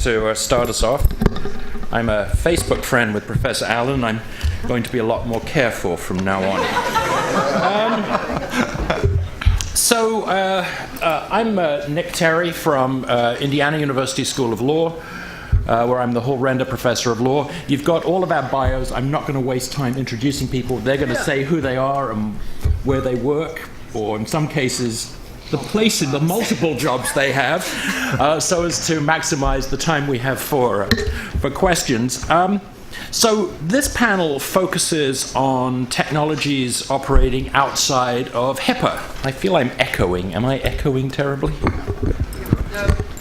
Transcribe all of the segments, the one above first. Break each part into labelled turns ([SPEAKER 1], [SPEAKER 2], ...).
[SPEAKER 1] to start us off. I'm a Facebook friend with Professor Allen. I'm going to be a lot more careful from now on. I'm Nick Terry from Indiana University School of Law, where I'm the Hall-Render Professor of Law. You've got all of our bios. I'm not going to waste time introducing people. They're going to say who they are and where they work, or in some cases, the place in the multiple jobs they have, so as to maximize the time we have for questions. So this panel focuses on technologies operating outside of HIPAA. I feel I'm echoing. Am I echoing terribly?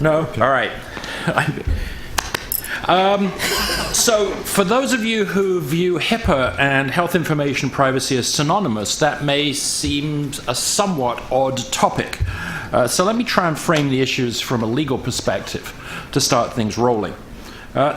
[SPEAKER 1] No? All right. So for those of you who view HIPAA and health information privacy as synonymous, that may seem a somewhat odd topic. So let me try and frame the issues from a legal perspective to start things rolling.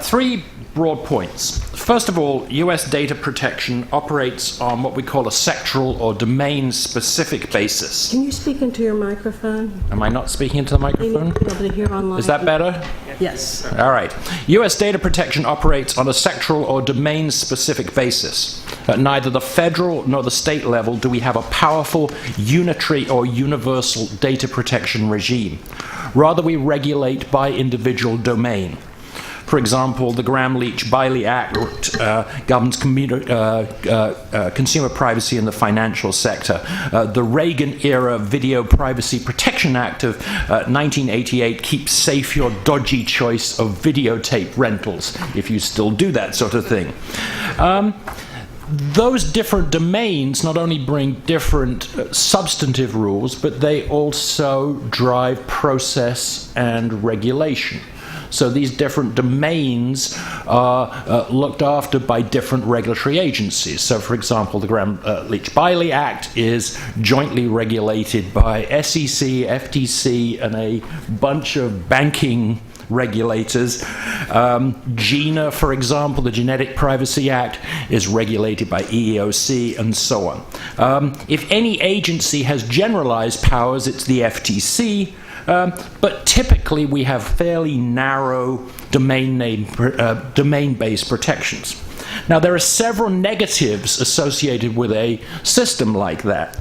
[SPEAKER 1] Three broad points. First of all, US data protection operates on what we call a sectoral or domain-specific basis.
[SPEAKER 2] Can you speak into your microphone?
[SPEAKER 1] Am I not speaking into the microphone?
[SPEAKER 2] Be able to hear online.
[SPEAKER 1] Is that better?
[SPEAKER 2] Yes.
[SPEAKER 1] All right. US data protection operates on a sectoral or domain-specific basis. At neither the federal nor the state level do we have a powerful, unitary or universal data protection regime. Rather, we regulate by individual domain. For example, the Gramm-Leach-Bliley Act governs consumer privacy in the financial sector. The Reagan-era Video Privacy Protection Act of 1988 keeps safe your dodgy choice of videotape rentals, if you still do that sort of thing. Those different domains not only bring different substantive rules, but they also drive process and regulation. So these different domains are looked after by different regulatory agencies. So, for example, the Gramm-Leach-Bliley Act is jointly regulated by SEC, FTC, and a bunch of banking regulators. GINA, for example, the Genetic Privacy Act, is regulated by EEOC, and so on. If any agency has generalized powers, it's the FTC. But typically we have fairly narrow domain-based protections. Now, there are several negatives associated with a system like that.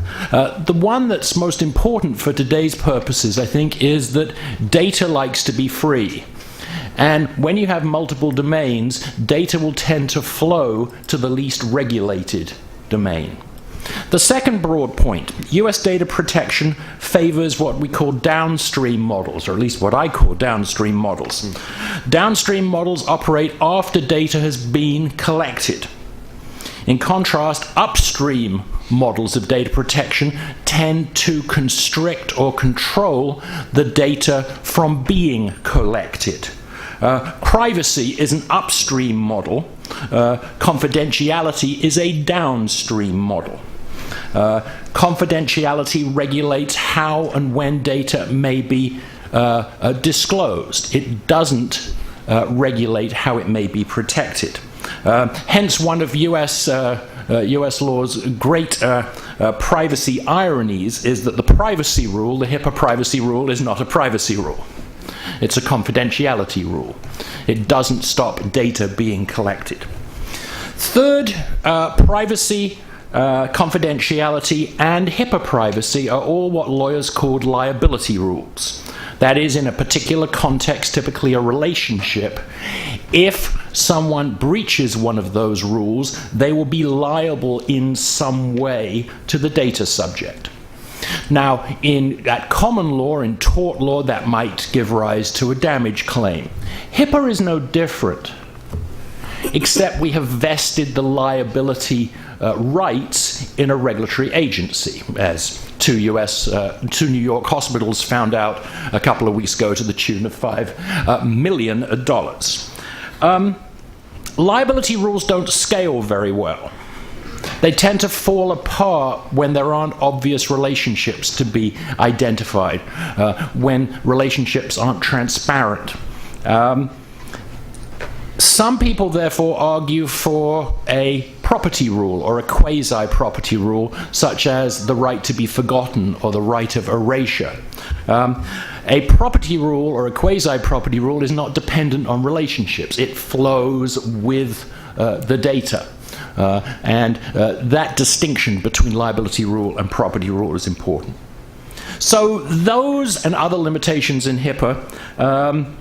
[SPEAKER 1] The one that's most important for today's purposes, I think, is that data likes to be free. And when you have multiple domains, data will tend to flow to the least regulated domain. The second broad point, US data protection favors what we call downstream models, or at least what I call downstream models. Downstream models operate after data has been collected. In contrast, upstream models of data protection tend to constrict or control the data from being collected. Privacy is an upstream model. Confidentiality is a downstream model. Confidentiality regulates how and when data may be disclosed. It doesn't regulate how it may be protected. Hence, one of US law's great privacy ironies is that the privacy rule, the HIPAA privacy rule, is not a privacy rule. It's a confidentiality rule. It doesn't stop data being collected. Third, privacy, confidentiality, and HIPAA privacy are all what lawyers call liability rules. That is, in a particular context, typically a relationship, if someone breaches one of those rules, they will be liable in some way to the data subject. Now, at common law, in tort law, that might give rise to a damage claim. HIPAA is no different, except we have vested the liability rights in a regulatory agency, as two New York hospitals found out a couple of weeks ago to the tune of $5 million. Liability rules don't scale very well. They tend to fall apart when there aren't obvious relationships to be identified, when relationships aren't transparent. Some people, therefore, argue for a property rule or a quasi-property rule, such as the right to be forgotten or the right of erasure. A property rule or a quasi-property rule is not dependent on relationships. It flows with the data. And that distinction between liability rule and property rule is important. So those and other limitations in HIPAA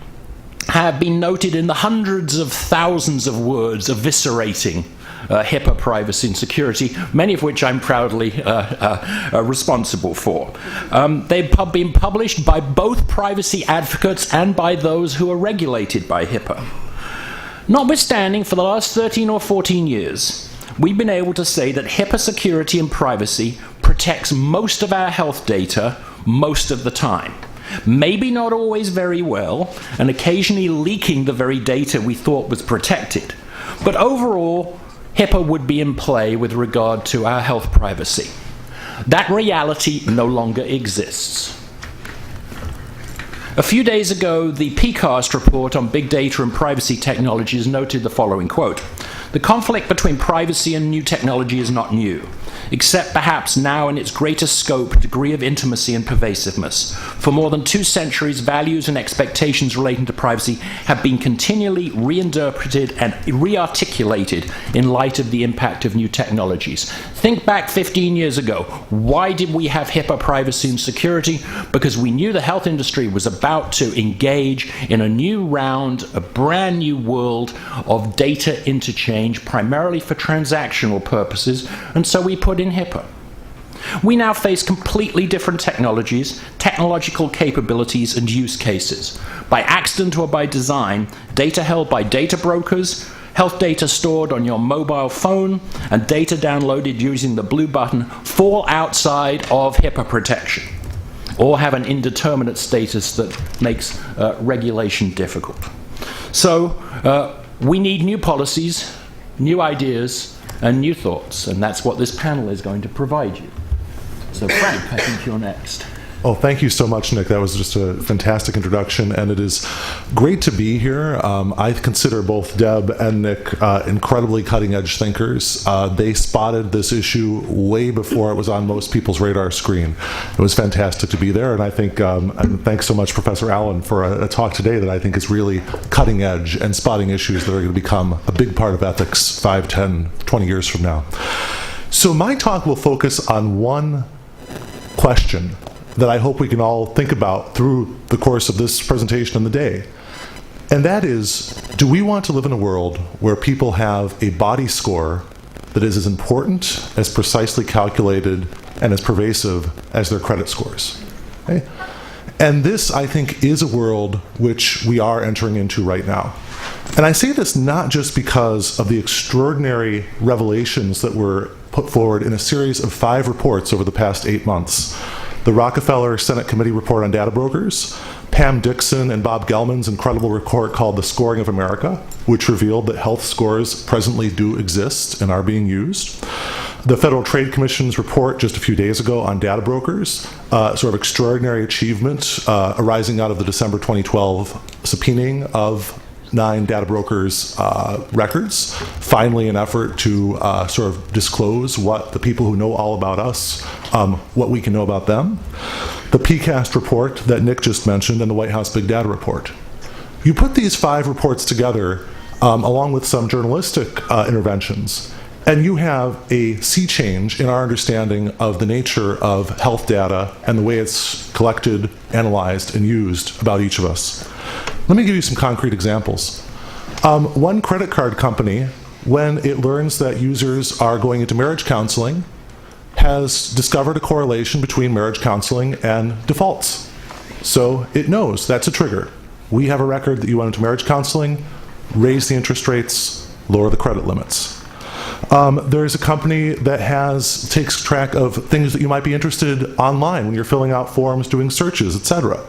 [SPEAKER 1] have been noted in the hundreds of thousands of words eviscerating HIPAA privacy and security, many of which I'm proudly responsible for. They've been published by both privacy advocates and by those who are regulated by HIPAA. Notwithstanding, for the last 13 or 14 years, we've been able to say that HIPAA security and privacy protects most of our health data most of the time. Maybe not always very well, and occasionally leaking the very data we thought was protected. But overall, HIPAA would be in play with regard to our health privacy. That reality no longer exists. A few days ago, the PCAST report on big data and privacy technologies noted the following quote: "The conflict between privacy and new technology is not new, except perhaps now in its greater scope, degree of intimacy and pervasiveness. For more than 2 centuries, values and expectations relating to privacy have been continually reinterpreted and rearticulated in light of the impact of new technologies." Think back 15 years ago. Why did we have HIPAA privacy and security? Because we knew the health industry was about to engage in a new round, a brand new world of data interchange, primarily for transactional purposes, and so we put in HIPAA. We now face completely different technologies, technological capabilities, and use cases. By accident or by design, data held by data brokers, health data stored on your mobile phone, and data downloaded using the blue button fall outside of HIPAA protection, or have an indeterminate status that makes regulation difficult. So we need new policies, new ideas, and new thoughts, and that's what this panel is going to provide you. So Frank, I think you're next.
[SPEAKER 3] Oh, thank you so much, Nick. That was just a fantastic introduction, and it is great to be here. I consider both Deb and Nick incredibly cutting-edge thinkers. They spotted this issue way before it was on most people's radar screen. It was fantastic to be there, and I think, and thanks so much, Professor Allen, for a talk today that I think is really cutting-edge and spotting issues that are going to become a big part of ethics 5, 10, 20 years from now. So my talk will focus on one question that I hope we can all think about through the course of this presentation and the day. And that is, do we want to live in a world where people have a body score that is as important, as precisely calculated, and as pervasive as their credit scores? Okay? And this, I think, is a world which we are entering into right now. And I say this not just because of the extraordinary revelations that were put forward in a series of 5 reports over the past 8 months. The Rockefeller Senate Committee report on data brokers, Pam Dixon and Bob Gelman's incredible report called The Scoring of America, which revealed that health scores presently do exist and are being used. The Federal Trade Commission's report just a few days ago on data brokers, sort of extraordinary achievement arising out of the December 2012 subpoenaing of 9 data brokers' records, finally an effort to sort of disclose what the people who know all about us, what we can know about them. The PCAST report that Nick just mentioned and the White House Big Data report. You put these 5 reports together along with some journalistic interventions, and you have a sea change in our understanding of the nature of health data and the way it's collected, analyzed, and used about each of us. Let me give you some concrete examples. One credit card company, when it learns that users are going into marriage counseling, has discovered a correlation between marriage counseling and defaults. So it knows that's a trigger. We have a record that you went into marriage counseling, raise the interest rates, lower the credit limits. There's a company that takes track of things that you might be interested online when you're filling out forms, doing searches, etc.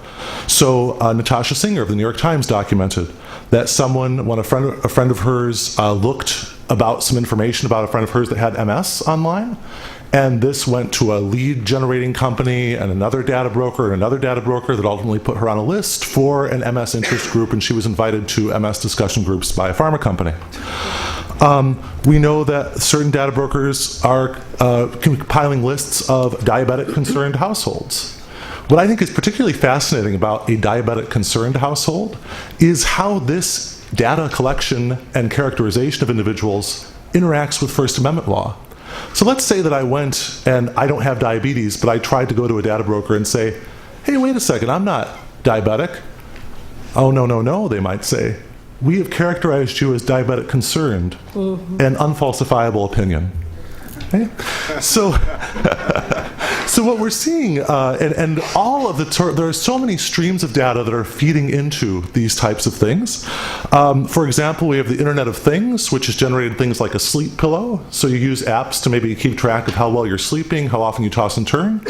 [SPEAKER 3] So Natasha Singer of the New York Times documented that when a friend of hers looked about some information about a friend of hers that had MS online, and this went to a lead generating company and another data broker that ultimately put her on a list for an MS interest group, and she was invited to MS discussion groups by a pharma company. We know that certain data brokers are compiling lists of diabetic concerned households. What I think is particularly fascinating about a diabetic concerned household is how this data collection and characterization of individuals interacts with First Amendment law. So let's say that I went and I don't have diabetes, but I tried to go to a data broker and say, hey, wait a second, I'm not diabetic. Oh, no, they might say. We have characterized you as diabetic concerned, an unfalsifiable opinion. Okay? So what we're seeing, and all of there are so many streams of data that are feeding into these types of things. For example, we have the Internet of Things, which has generated things like a sleep pillow. So you use apps to maybe keep track of how well you're sleeping, how often you toss and turn.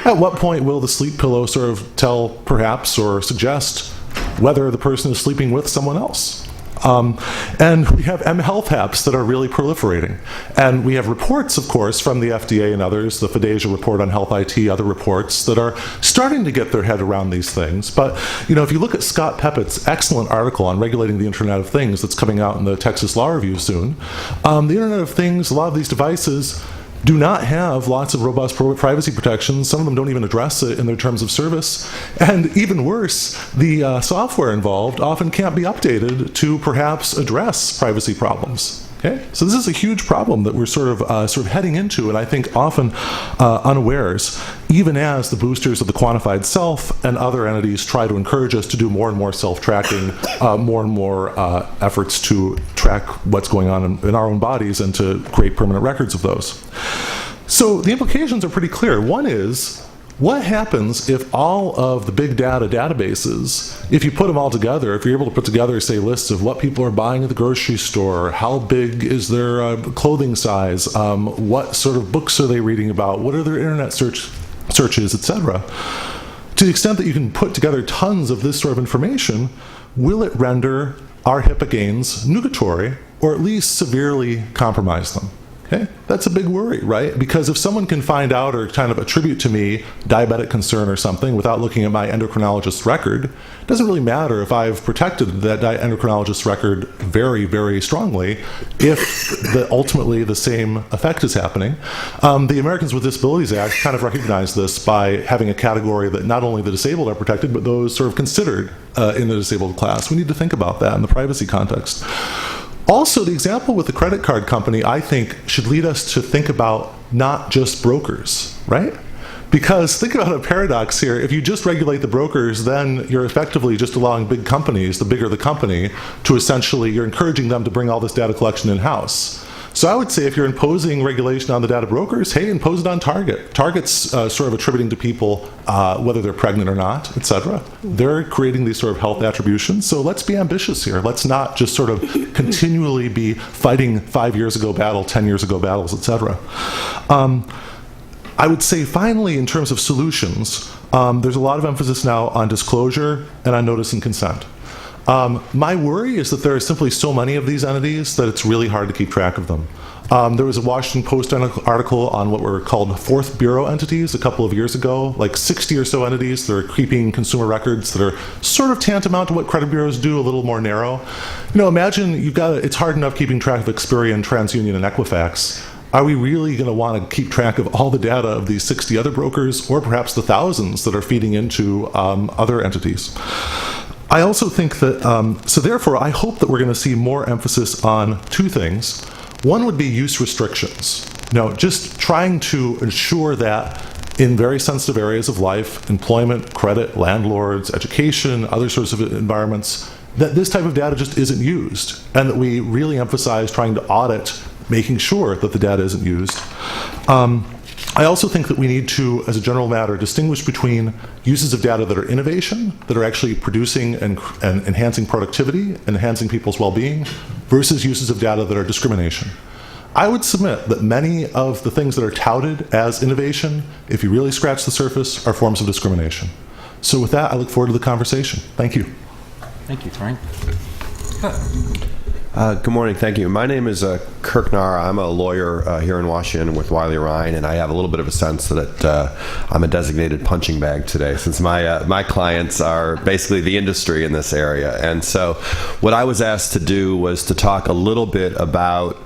[SPEAKER 3] At what point will the sleep pillow sort of tell, perhaps, or suggest whether the person is sleeping with someone else? And we have mHealth apps that are really proliferating. And we have reports, of course, from the FDA and others, the FDASIA report on health IT, other reports that are starting to get their head around these things. But, if you look at Scott Peppett's excellent article on regulating the Internet of Things that's coming out in the Texas Law Review soon, the Internet of Things, a lot of these devices do not have lots of robust privacy protections. Some of them don't even address it in their terms of service. And even worse, the software involved often can't be updated to perhaps address privacy problems. Okay? So this is a huge problem that we're sort of heading into, and I think often unawares, even as the boosters of the quantified self and other entities try to encourage us to do more and more self-tracking, more and more efforts to track what's going on in our own bodies and to create permanent records of those. So the implications are pretty clear. One is, what happens if all of the big data databases, if you put them all together, if you're able to put together, say, lists of what people are buying at the grocery store, how big is their clothing size, what sort of books are they reading about, what are their internet searches, etc. To the extent that you can put together tons of this sort of information, will it render our HIPAA gains nugatory, or at least severely compromise them? Okay? That's a big worry, right? Because if someone can find out or kind of attribute to me diabetic concern or something without looking at my endocrinologist's record, it doesn't really matter if I've protected that endocrinologist's record very, very strongly if ultimately the same effect is happening. The Americans with Disabilities Act kind of recognized this by having a category that not only the disabled are protected, but those sort of considered in the disabled class. We need to think about that in the privacy context. Also, the example with the credit card company, I think, should lead us to think about not just brokers, right? Because think about a paradox here. If you just regulate the brokers, then you're effectively just allowing big companies, the bigger the company, to essentially, you're encouraging them to bring all this data collection in-house. So I would say if you're imposing regulation on the data brokers, hey, impose it on Target. Target's sort of attributing to people whether they're pregnant or not, etc. They're creating these sort of health attributions. So let's be ambitious here. Let's not just sort of continually be fighting 5 years ago battle, 10 years ago battles, etc. I would say finally, in terms of solutions, there's a lot of emphasis now on disclosure and on notice and consent. My worry is that there are simply so many of these entities that it's really hard to keep track of them. There was a Washington Post article on what were called Fourth Bureau entities a couple of years ago, like 60 or so entities that are keeping consumer records that are sort of tantamount to what credit bureaus do, a little more narrow. Imagine it's hard enough keeping track of Experian, TransUnion, and Equifax. Are we really going to want to keep track of all the data of these 60 other brokers, or perhaps the thousands that are feeding into other entities? I also think that, so therefore, I hope that we're going to see more emphasis on two things. One would be use restrictions. Just trying to ensure that in very sensitive areas of life, employment, credit, landlords, education, other sorts of environments, that this type of data just isn't used, and that we really emphasize trying to audit, making sure that the data isn't used. I also think that we need to, as a general matter, distinguish between uses of data that are innovation, that are actually producing and enhancing productivity, enhancing people's well-being, versus uses of data that are discrimination. I would submit that many of the things that are touted as innovation, if you really scratch the surface, are forms of discrimination. So with that, I look forward to the conversation. Thank you.
[SPEAKER 1] Thank you, Frank.
[SPEAKER 4] Good morning. Thank you. My name is Kirk Nara. I'm a lawyer here in Washington with Wiley Ryan, and I have a little bit of a sense that I'm a designated punching bag today, since my clients are basically the industry in this area. And so what I was asked to do was to talk a little bit about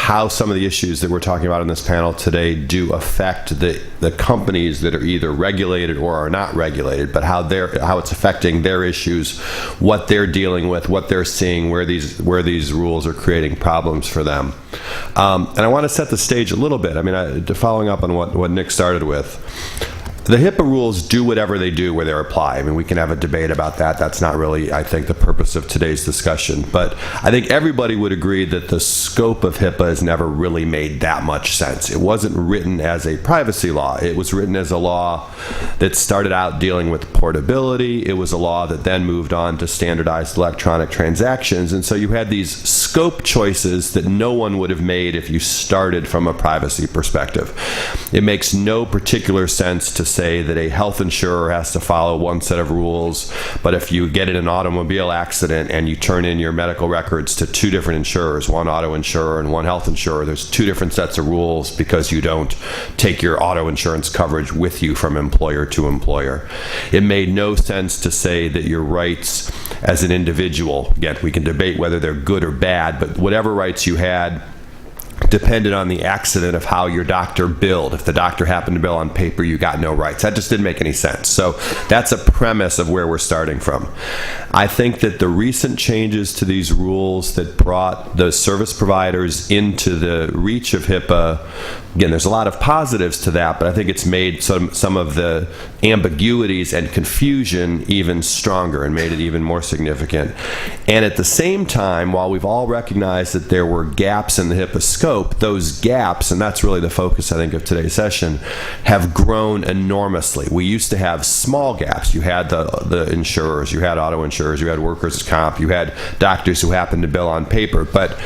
[SPEAKER 4] how some of the issues that we're talking about in this panel today do affect the companies that are either regulated or are not regulated, but how it's affecting their issues, what they're dealing with, what they're seeing, where these rules are creating problems for them. And I want to set the stage a little bit. I mean, following up on what Nick started with. The HIPAA rules do whatever they do where they apply. I mean, we can have a debate about that. That's not really, I think, the purpose of today's discussion. But I think everybody would agree that the scope of HIPAA has never really made that much sense. It wasn't written as a privacy law. It was written as a law that started out dealing with portability. It was a law that then moved on to standardized electronic transactions. And so you had these scope choices that no one would have made if you started from a privacy perspective. It makes no particular sense to say that a health insurer has to follow one set of rules, but if you get in an automobile accident and you turn in your medical records to two different insurers, one auto insurer and one health insurer, there's two different sets of rules because you don't take your auto insurance coverage with you from employer to employer. It made no sense to say that your rights as an individual, again, we can debate whether they're good or bad, but whatever rights you had depended on the accident of how your doctor billed. If the doctor happened to bill on paper, you got no rights. That just didn't make any sense. So that's a premise of where we're starting from. I think that the recent changes to these rules that brought the service providers into the reach of HIPAA, again, there's a lot of positives to that, but I think it's made some of the ambiguities and confusion even stronger and made it even more significant. And at the same time, while we've all recognized that there were gaps in the HIPAA scope, those gaps, and that's really the focus, I think, of today's session, have grown enormously. We used to have small gaps. You had the insurers, you had auto insurers, you had workers' comp, you had doctors who happened to bill on paper, but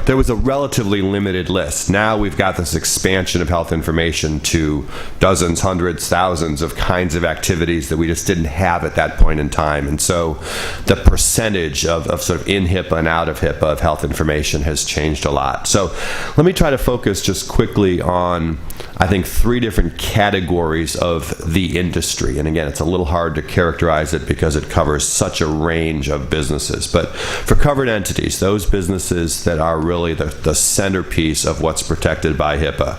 [SPEAKER 4] there was a relatively limited list. Now we've got this expansion of health information to dozens, hundreds, thousands of kinds of activities that we just didn't have at that point in time. And so the percentage of sort of in HIPAA and out of HIPAA of health information has changed a lot. So let me try to focus just quickly on, I think, three different categories of the industry. And again, it's a little hard to characterize it because it covers such a range of businesses. But for covered entities, those businesses that are really the centerpiece of what's protected by HIPAA,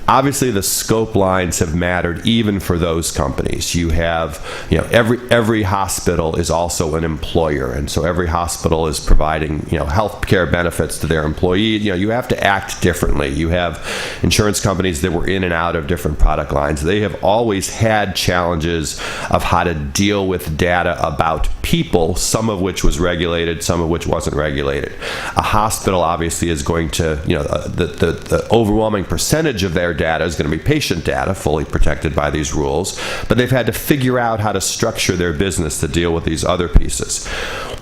[SPEAKER 4] obviously the scope lines have mattered even for those companies. You have, every hospital is also an employer, and so every hospital is providing, health care benefits to their employees. You have to act differently. You have insurance companies that were in and out of different product lines. They have always had challenges of how to deal with data about people, some of which was regulated, some of which wasn't regulated. A hospital obviously is going to, the overwhelming percentage of their data is going to be patient data, fully protected by these rules, but they've had to figure out how to structure their business to deal with these other pieces.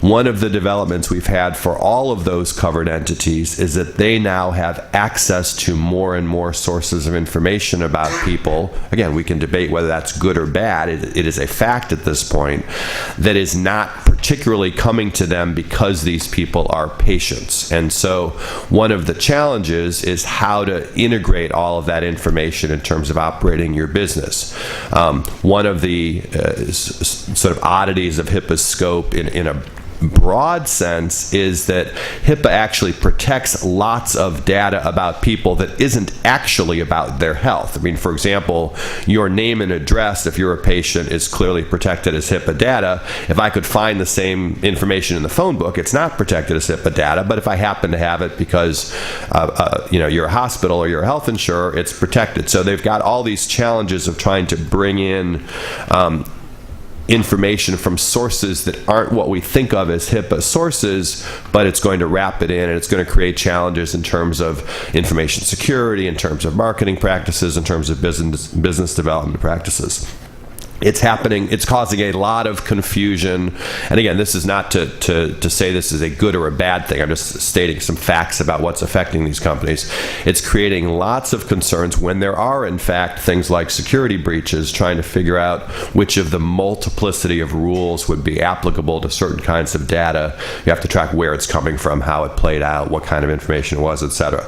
[SPEAKER 4] One of the developments we've had for all of those covered entities is that they now have access to more and more sources of information about people. Again, we can debate whether that's good or bad. It is a fact at this point that is not particularly coming to them because these people are patients. And so one of the challenges is how to integrate all of that information in terms of operating your business. One of the sort of oddities of HIPAA's scope in a broad sense is that HIPAA actually protects lots of data about people that isn't actually about their health. I mean, for example, your name and address, if you're a patient, is clearly protected as HIPAA data. If I could find the same information in the phone book, it's not protected as HIPAA data, but if I happen to have it because you're a hospital or you're a health insurer, it's protected. So they've got all these challenges of trying to bring in information from sources that aren't what we think of as HIPAA sources, but it's going to wrap it in, and it's going to create challenges in terms of information security, in terms of marketing practices, in terms of business development practices. It's happening. It's causing a lot of confusion. And again, this is not to say this is a good or a bad thing. I'm just stating some facts about what's affecting these companies. It's creating lots of concerns when there are, in fact, things like security breaches, trying to figure out which of the multiplicity of rules would be applicable to certain kinds of data. You have to track where it's coming from, how it played out, what kind of information it was, etc.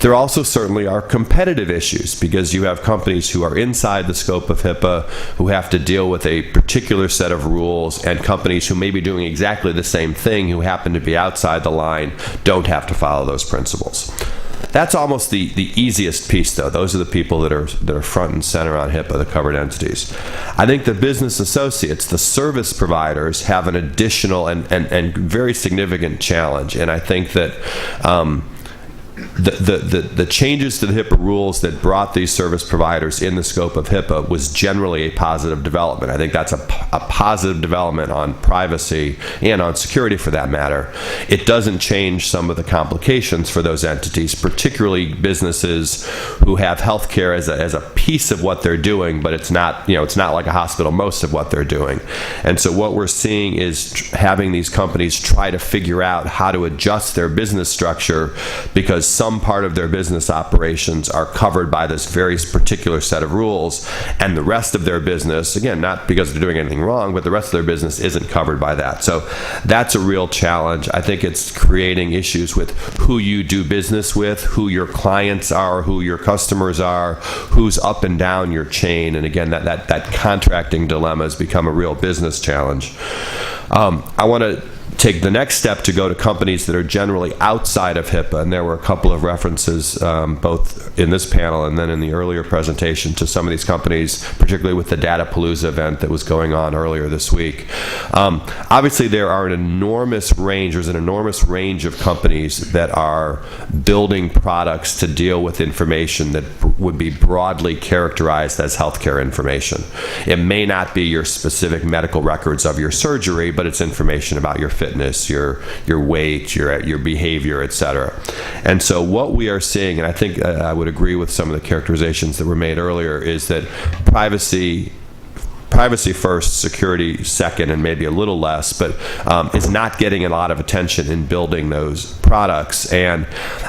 [SPEAKER 4] There also certainly are competitive issues because you have companies who are inside the scope of HIPAA who have to deal with a particular set of rules, and companies who may be doing exactly the same thing who happen to be outside the line don't have to follow those principles. That's almost the easiest piece, though. Those are the people that are front and center on HIPAA, the covered entities. I think the business associates, the service providers, have an additional and very significant challenge. And I think that the changes to the HIPAA rules that brought these service providers in the scope of HIPAA was generally a positive development. I think that's a positive development on privacy and on security, for that matter. It doesn't change some of the complications for those entities, particularly businesses who have healthcare as a piece of what they're doing, but it's not like a hospital most of what they're doing. And so what we're seeing is having these companies try to figure out how to adjust their business structure, because some part of their business operations are covered by this very particular set of rules, and the rest of their business, again, not because they're doing anything wrong, but the rest of their business isn't covered by that. So that's a real challenge. I think it's creating issues with who you do business with, who your clients are, who your customers are, who's up and down your chain. And again, that contracting dilemma has become a real business challenge. I want to take the next step to go to companies that are generally outside of HIPAA, and there were a couple of references both in this panel and then in the earlier presentation to some of these companies, particularly with the Datapalooza event that was going on earlier this week. Obviously, there's an enormous range of companies that are building products to deal with information that would be broadly characterized as healthcare information. It may not be your specific medical records of your surgery, but it's information about your fitness, your weight, your behavior, etc. And so what we are seeing, and I think I would agree with some of the characterizations that were made earlier, is that privacy first, security second, and maybe a little less, but is not getting a lot of attention in building those products. And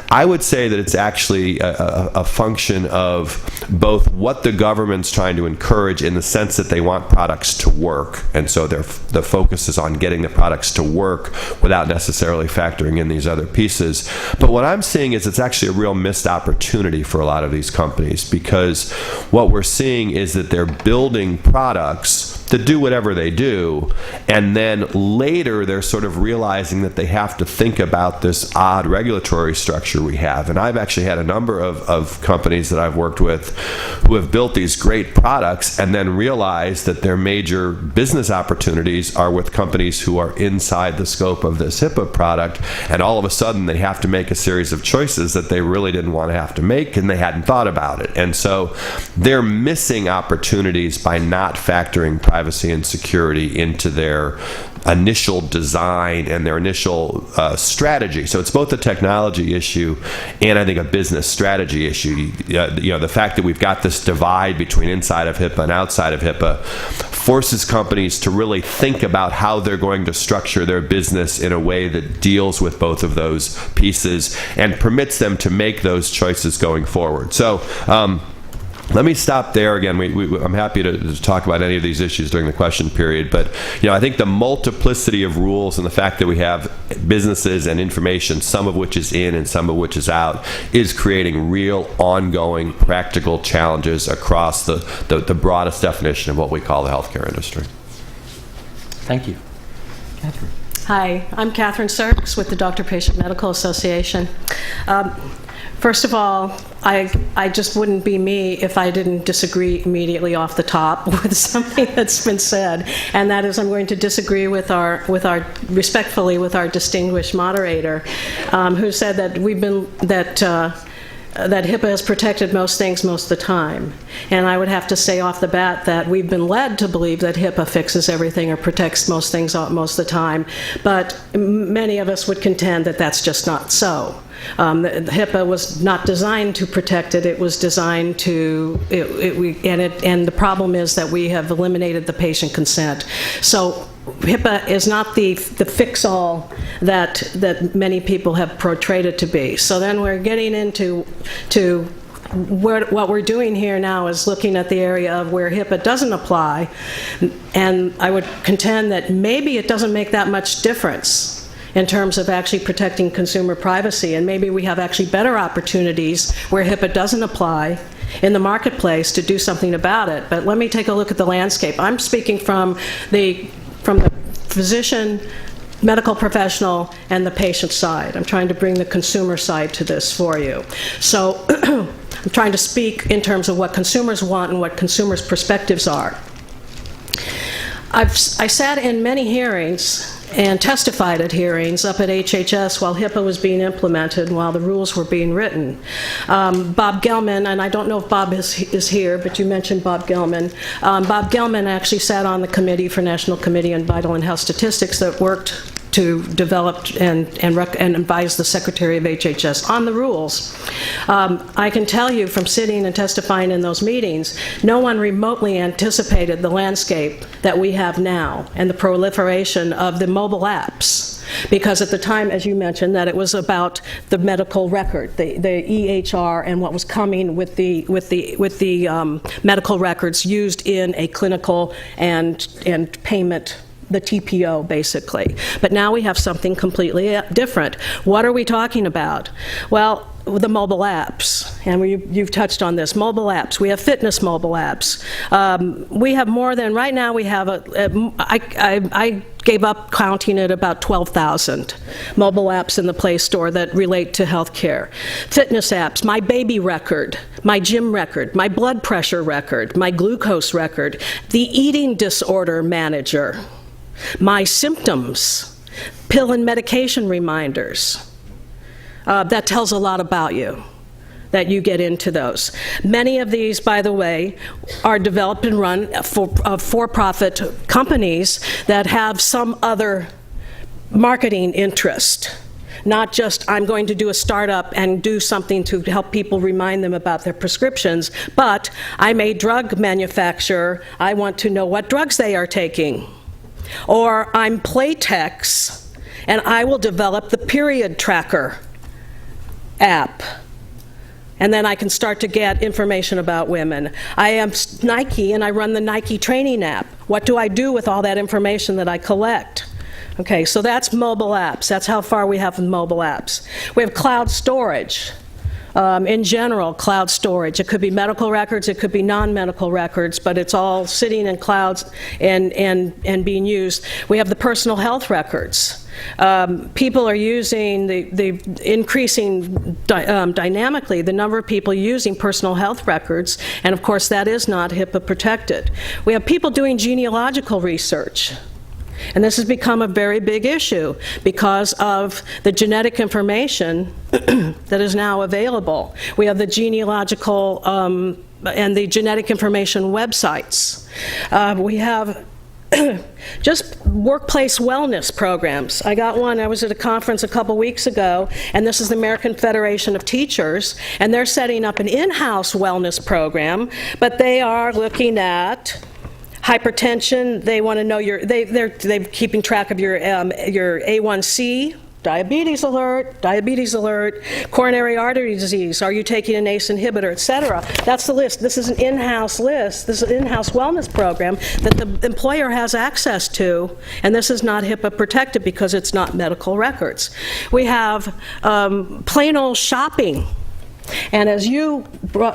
[SPEAKER 4] I would say that it's actually a function of both what the government's trying to encourage, in the sense that they want products to work, and so the focus is on getting the products to work without necessarily factoring in these other pieces. But what I'm seeing is it's actually a real missed opportunity for a lot of these companies, because what we're seeing is that they're building products to do whatever they do, and then later they're sort of realizing that they have to think about this odd regulatory structure we have. And I've actually had a number of companies that I've worked with who have built these great products and then realized that their major business opportunities are with companies who are inside the scope of this HIPAA product, and all of a sudden they have to make a series of choices that they really didn't want to have to make, and they hadn't thought about it. And so they're missing opportunities by not factoring privacy and security into their initial design and their initial strategy. So it's both a technology issue and I think a business strategy issue. The fact that we've got this divide between inside of HIPAA and outside of HIPAA forces companies to really think about how they're going to structure their business in a way that deals with both of those pieces and permits them to make those choices going forward. So let me stop there. Again, I'm happy to talk about any of these issues during the question period, but I think the multiplicity of rules and the fact that we have businesses and information, some of which is in and some of which is out, is creating real ongoing practical challenges across the broadest definition of what we call the healthcare industry.
[SPEAKER 1] Thank you. Catherine.
[SPEAKER 2] Hi, I'm Catherine Sirks with the Doctor-Patient Medical Association. First of all, I just wouldn't be me if I didn't disagree immediately off the top with something that's been said, and that is I'm going to disagree respectfully with our distinguished moderator, who said that that HIPAA has protected most things most of the time. And I would have to say off the bat that we've been led to believe that HIPAA fixes everything or protects most things most of the time, but many of us would contend that that's just not so. HIPAA was not designed to protect it. It was designed to, and the problem is that we have eliminated the patient consent. So HIPAA is not the fix-all that many people have portrayed it to be. So then we're getting into what we're doing here now is looking at the area of where HIPAA doesn't apply, and I would contend that maybe it doesn't make that much difference in terms of actually protecting consumer privacy, and maybe we have actually better opportunities where HIPAA doesn't apply in the marketplace to do something about it. But let me take a look at the landscape. I'm speaking from the physician medical professional and the patient side. I'm trying to bring the consumer side to this for you. So I'm trying to speak in terms of what consumers want and what consumers' perspectives are. I sat in many hearings and testified at hearings up at HHS while HIPAA was being implemented and while the rules were being written. Bob Gelman, and I don't know if Bob is here, but you mentioned Bob Gelman. Bob Gelman actually sat on the Committee for National Committee on Vital and Health Statistics that worked to develop and advise the Secretary of HHS on the rules. I can tell you from sitting and testifying in those meetings, no one remotely anticipated the landscape that we have now and the proliferation of the mobile apps. Because at the time, as you mentioned, that it was about the medical record, the EHR, and what was coming with the medical records used in a clinical and payment, the TPO, basically. But now we have something completely different. What are we talking about? Well, the mobile apps, and you've touched on this. Mobile apps. We have fitness mobile apps. We have more than, right now we have, I gave up counting at about 12,000 mobile apps in the Play Store that relate to healthcare. Fitness apps, my baby record, my gym record, my blood pressure record, my glucose record, the eating disorder manager, my symptoms, pill and medication reminders. That tells a lot about you, that you get into those. Many of these, by the way, are developed and run for-profit companies that have some other marketing interest. Not just, I'm going to do a startup and do something to help people remind them about their prescriptions, but I'm a drug manufacturer, I want to know what drugs they are taking. Or I'm Playtex, and I will develop the period tracker app. And then I can start to get information about women. I am Nike, and I run the Nike training app. What do I do with all that information that I collect? Okay, so that's mobile apps. That's how far we have with mobile apps. We have cloud storage. In general, cloud storage. It could be medical records, it could be non-medical records, but it's all sitting in clouds and being used. We have the personal health records. People are using the increasing dynamically the number of people using personal health records, and of course that is not HIPAA protected. We have people doing genealogical research. And this has become a very big issue because of the genetic information that is now available. We have the genealogical and the genetic information websites. We have just workplace wellness programs. I got one, I was at a conference a couple weeks ago, and this is the American Federation of Teachers, and they're setting up an in-house wellness program, but they are looking at hypertension. They want to know they're keeping track of your A1C, diabetes alert, coronary artery disease, are you taking an ACE inhibitor, etc. That's the list. This is an in-house list. This is an in-house wellness program that the employer has access to, and this is not HIPAA protected because it's not medical records. We have plain old shopping. And as you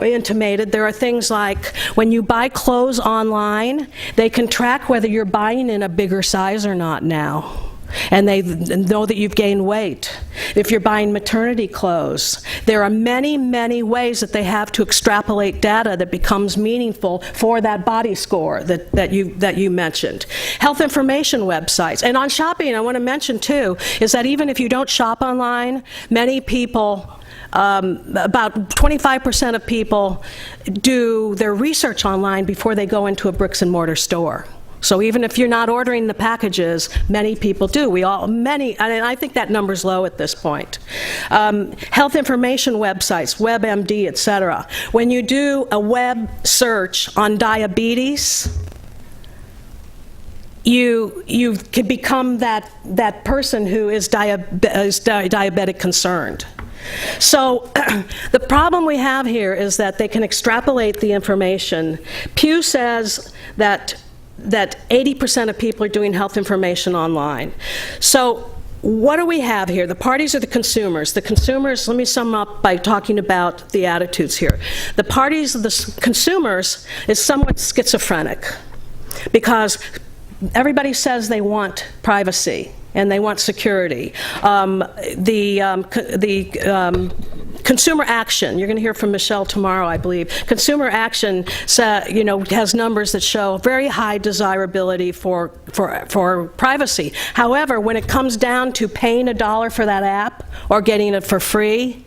[SPEAKER 2] intimated, there are things like when you buy clothes online, they can track whether you're buying in a bigger size or not now. And they know that you've gained weight. If you're buying maternity clothes, there are many, many ways that they have to extrapolate data that becomes meaningful for that body score that you mentioned. Health information websites. And on shopping, I want to mention too, is that even if you don't shop online, many people, about 25% of people do their research online before they go into a bricks and mortar store. So even if you're not ordering the packages, many people do. And I think that number's low at this point. Health information websites, WebMD, etc. When you do a web search on diabetes, you can become that person who is diabetic concerned. So the problem we have here is that they can extrapolate the information. Pew says that 80% of people are doing health information online. So what do we have here? The parties are the consumers. The consumers, let me sum up by talking about the attitudes here. The parties of the consumers is somewhat schizophrenic because everybody says they want privacy. and they want security. Consumer Action, you're going to hear from Michelle tomorrow, I believe. Consumer Action, has numbers that show very high desirability for privacy. However, when it comes down to paying $1 for that app or getting it for free,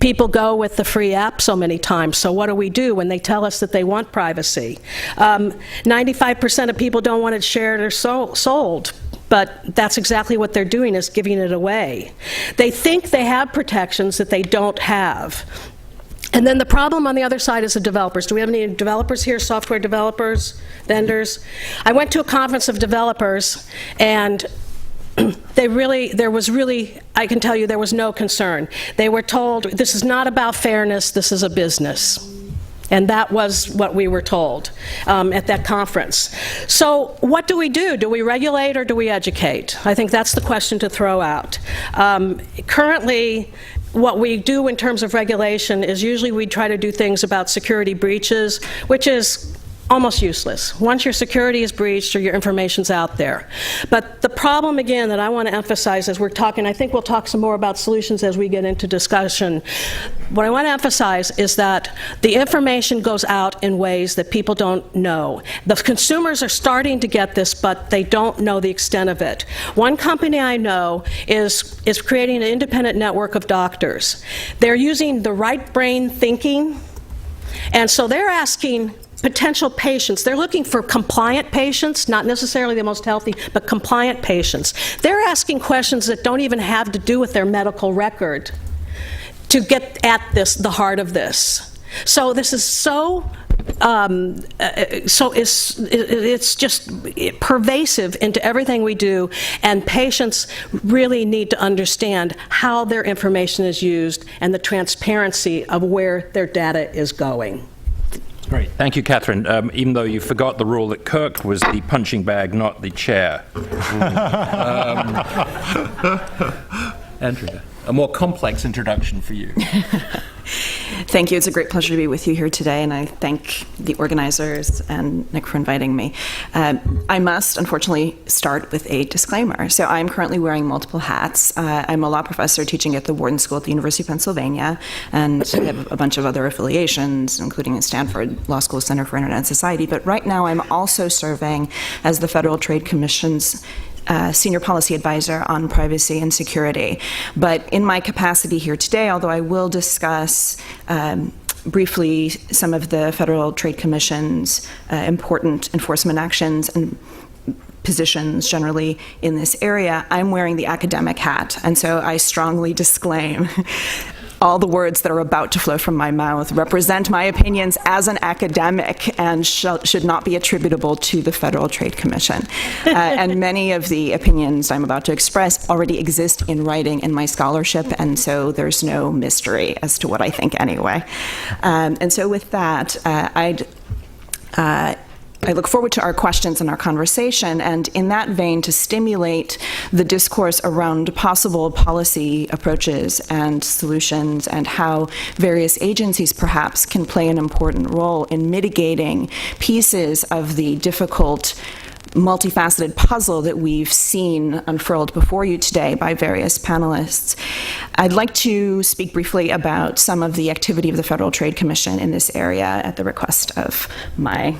[SPEAKER 2] people go with the free app so many times. So what do we do when they tell us that they want privacy? 95% of people don't want it shared or sold. But that's exactly what they're doing, is giving it away. They think they have protections that they don't have. And then the problem on the other side is the developers. Do we have any developers here, software developers, vendors? I went to a conference of developers, and I can tell you there was no concern. They were told, this is not about fairness, this is a business. And that was what we were told at that conference. So what do we do? Do we regulate or do we educate? I think that's the question to throw out. Currently, what we do in terms of regulation is usually we try to do things about security breaches, which is almost useless. Once your security is breached or your information's out there. But the problem, again, that I want to emphasize as we're talking, I think we'll talk some more about solutions as we get into discussion. What I want to emphasize is that the information goes out in ways that people don't know. The consumers are starting to get this, but they don't know the extent of it. One company I know is creating an independent network of doctors. They're using the right brain thinking, and so they're asking potential patients. They're looking for compliant patients, not necessarily the most healthy, but compliant patients. They're asking questions that don't even have to do with their medical record to get at the heart of this. So this is it's just pervasive into everything we do, and patients really need to understand how their information is used and the transparency of where their data is going.
[SPEAKER 1] Great. Thank you, Catherine. Even though you forgot the rule that Kirk was the punching bag, not the chair. Andrea, a more complex introduction for you.
[SPEAKER 5] Thank you. It's a great pleasure to be with you here today, and I thank the organizers and Nick for inviting me. I must, unfortunately, start with a disclaimer. So I'm currently wearing multiple hats. I'm a law professor teaching at the Wharton School at the University of Pennsylvania, and I have a bunch of other affiliations, including the Stanford Law School Center for Internet and Society. But right now I'm also serving as the Federal Trade Commission's Senior Policy Advisor on Privacy and Security. But in my capacity here today, although I will discuss briefly some of the Federal Trade Commission's important enforcement actions and positions generally in this area, I'm wearing the academic hat. And so I strongly disclaim all the words that are about to flow from my mouth represent my opinions as an academic and should not be attributable to the Federal Trade Commission. And many of the opinions I'm about to express already exist in writing in my scholarship, and so there's no mystery as to what I think anyway. And so with that, I look forward to our questions and our conversation, and in that vein, to stimulate the discourse around possible policy approaches and solutions and how various agencies perhaps can play an important role in mitigating pieces of the difficult, multifaceted puzzle that we've seen unfurled before you today by various panelists. I'd like to speak briefly about some of the activity of the Federal Trade Commission in this area at the request of my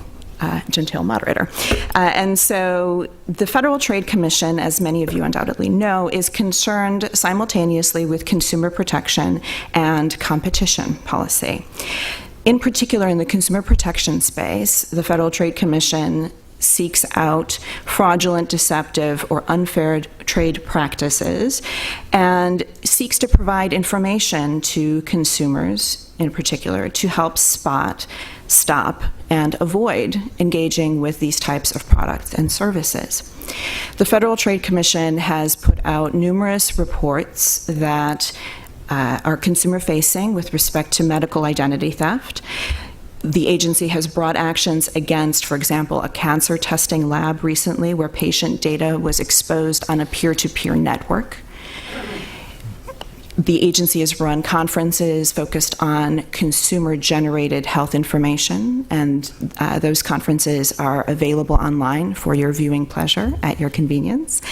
[SPEAKER 5] genteel moderator. And so the Federal Trade Commission, as many of you undoubtedly know, is concerned simultaneously with consumer protection and competition policy. In particular, in the consumer protection space, the Federal Trade Commission seeks out fraudulent, deceptive, or unfair trade practices and seeks to provide information to consumers, in particular, to help spot, stop, and avoid engaging with these types of products and services. The Federal Trade Commission has put out numerous reports that are consumer-facing with respect to medical identity theft. The agency has brought actions against, for example, a cancer testing lab recently where patient data was exposed on a peer-to-peer network. The agency has run conferences focused on consumer-generated health information, and those conferences are available online for your viewing pleasure at your convenience.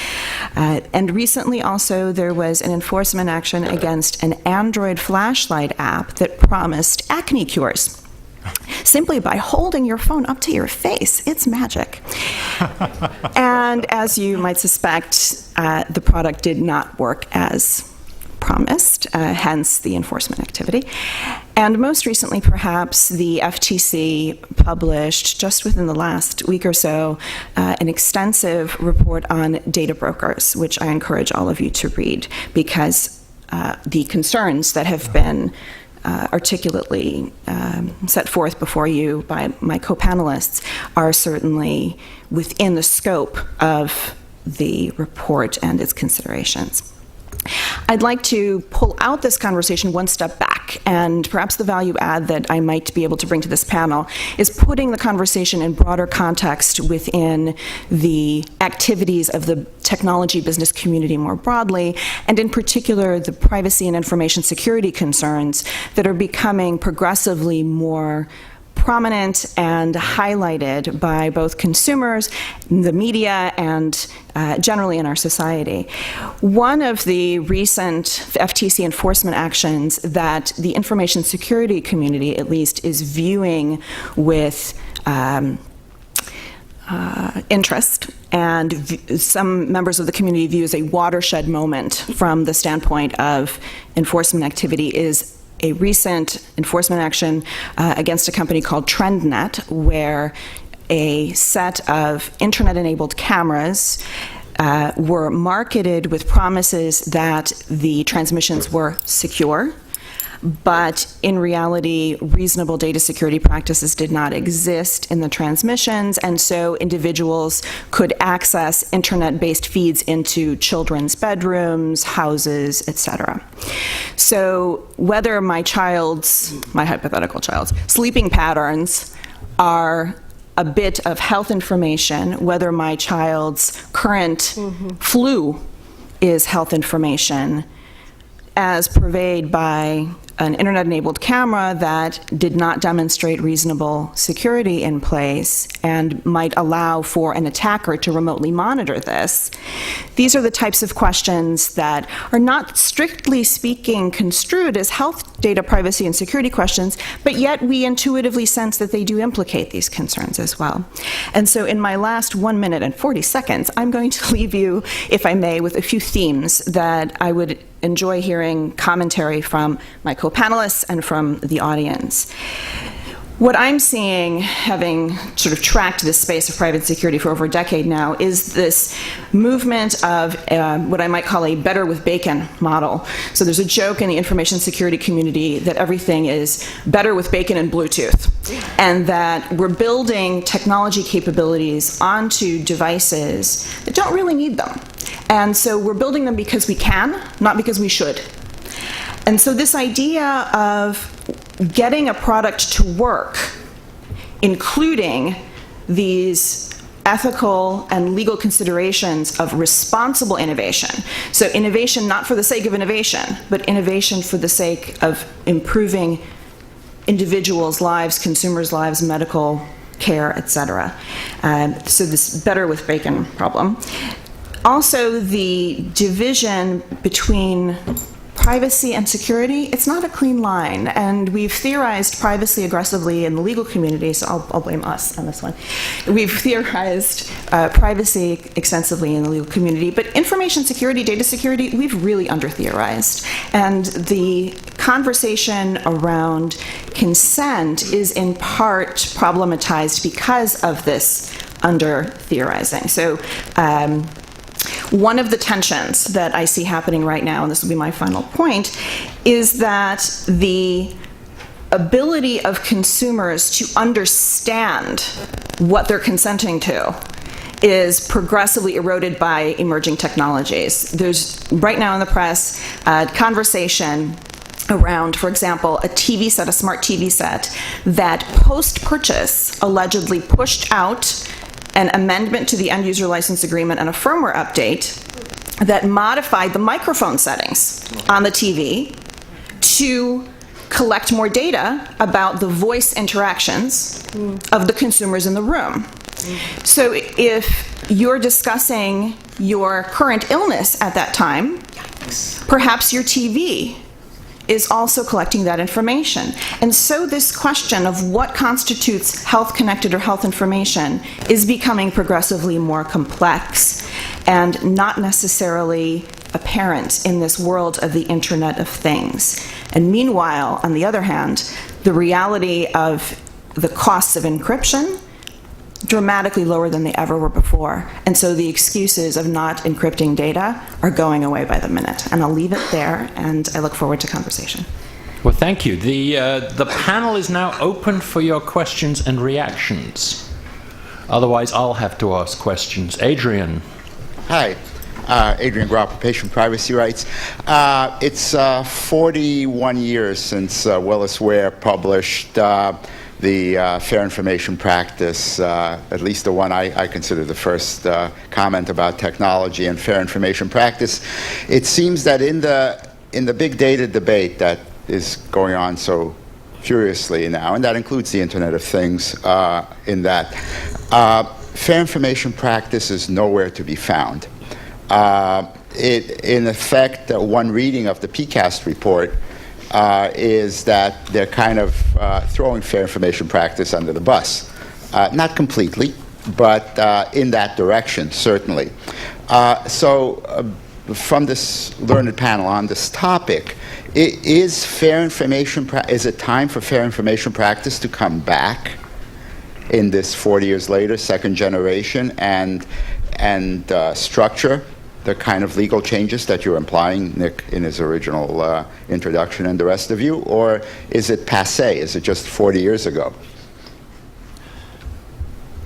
[SPEAKER 5] And recently also there was an enforcement action against an Android flashlight app that promised acne cures. Simply by holding your phone up to your face. It's magic. And as you might suspect, the product did not work as promised, hence the enforcement activity. And most recently, perhaps, the FTC published, just within the last week or so, an extensive report on data brokers, which I encourage all of you to read, because the concerns that have been articulately set forth before you by my co-panelists are certainly within the scope of the report and its considerations. I'd like to pull out this conversation one step back, and perhaps the value add that I might be able to bring to this panel is putting the conversation in broader context within the activities of the technology business community more broadly, and in particular the privacy and information security concerns that are becoming progressively more prominent and highlighted by both consumers, the media, and generally in our society. One of the recent FTC enforcement actions that the information security community, at least, is viewing with interest, and some members of the community view as a watershed moment from the standpoint of enforcement activity, is a recent enforcement action against a company called TrendNet, where a set of internet-enabled cameras were marketed with promises that the transmissions were secure, but in reality, reasonable data security practices did not exist in the transmissions, and so individuals could access internet-based feeds into children's bedrooms, houses, etc. So whether my hypothetical child's, sleeping patterns are a bit of health information, whether my child's current flu is health information, as purveyed by an internet-enabled camera that did not demonstrate reasonable security in place and might allow for an attacker to remotely monitor this. These are the types of questions that are not strictly speaking construed as health data privacy and security questions, but yet we intuitively sense that they do implicate these concerns as well. And so in my last 1 minute and 40 seconds, I'm going to leave you, if I may, with a few themes that I would enjoy hearing commentary from my co-panelists and from the audience. What I'm seeing, having sort of tracked this space of private security for over a decade now, is this movement of what I might call a better with bacon model. So there's a joke in the information security community that everything is better with bacon and Bluetooth, and that we're building technology capabilities onto devices that don't really need them. And so we're building them because we can, not because we should. And so this idea of getting a product to work, including these ethical and legal considerations of responsible innovation. So innovation not for the sake of innovation, but innovation for the sake of improving individuals' lives, consumers' lives, medical care, etc. So this better with bacon problem. Also, the division between privacy and security, it's not a clean line, and we've theorized privacy aggressively in the legal community, so I'll blame us on this one. We've theorized privacy extensively in the legal community, but information security, data security, we've really under-theorized. And the conversation around consent is in part problematized because of this under-theorizing. So, one of the tensions that I see happening right now, and this will be my final point, is that the ability of consumers to understand what they're consenting to is progressively eroded by emerging technologies. There's right now in the press a conversation around, for example, a TV set, a smart TV set, that post-purchase allegedly pushed out an amendment to the end user license agreement and a firmware update that modified the microphone settings on the TV to collect more data about the voice interactions of the consumers in the room. So if you're discussing your current illness at that time, perhaps your TV is also collecting that information. And so this question of what constitutes health-connected or health information is becoming progressively more complex and not necessarily apparent in this world of the Internet of Things. And meanwhile, on the other hand, the reality of the costs of encryption dramatically lower than they ever were before. And so the excuses of not encrypting data are going away by the minute. And I'll leave it there, and I look forward to conversation.
[SPEAKER 1] Well, thank you. The panel is now open for your questions and reactions. Otherwise, I'll have to ask questions. Adrian.
[SPEAKER 6] Hi. Adrian Grappa, Patient Privacy Rights. It's 41 years since Willis Ware published the Fair Information Practice, at least the one I consider the first comment about technology and fair information practice. It seems that in the big data debate that is going on so furiously now, and that includes the Internet of Things in that, fair information practice is nowhere to be found. In effect, one reading of the PCAST report is that they're kind of throwing fair information practice under the bus. Not completely, but in that direction, certainly. So from this learned panel on this topic, is it time for fair information practice to come back in this 40 years later, second generation, and structure the kind of legal changes that you're implying, Nick, in his original introduction, and the rest of you? Or is it passé? Is it just 40 years ago?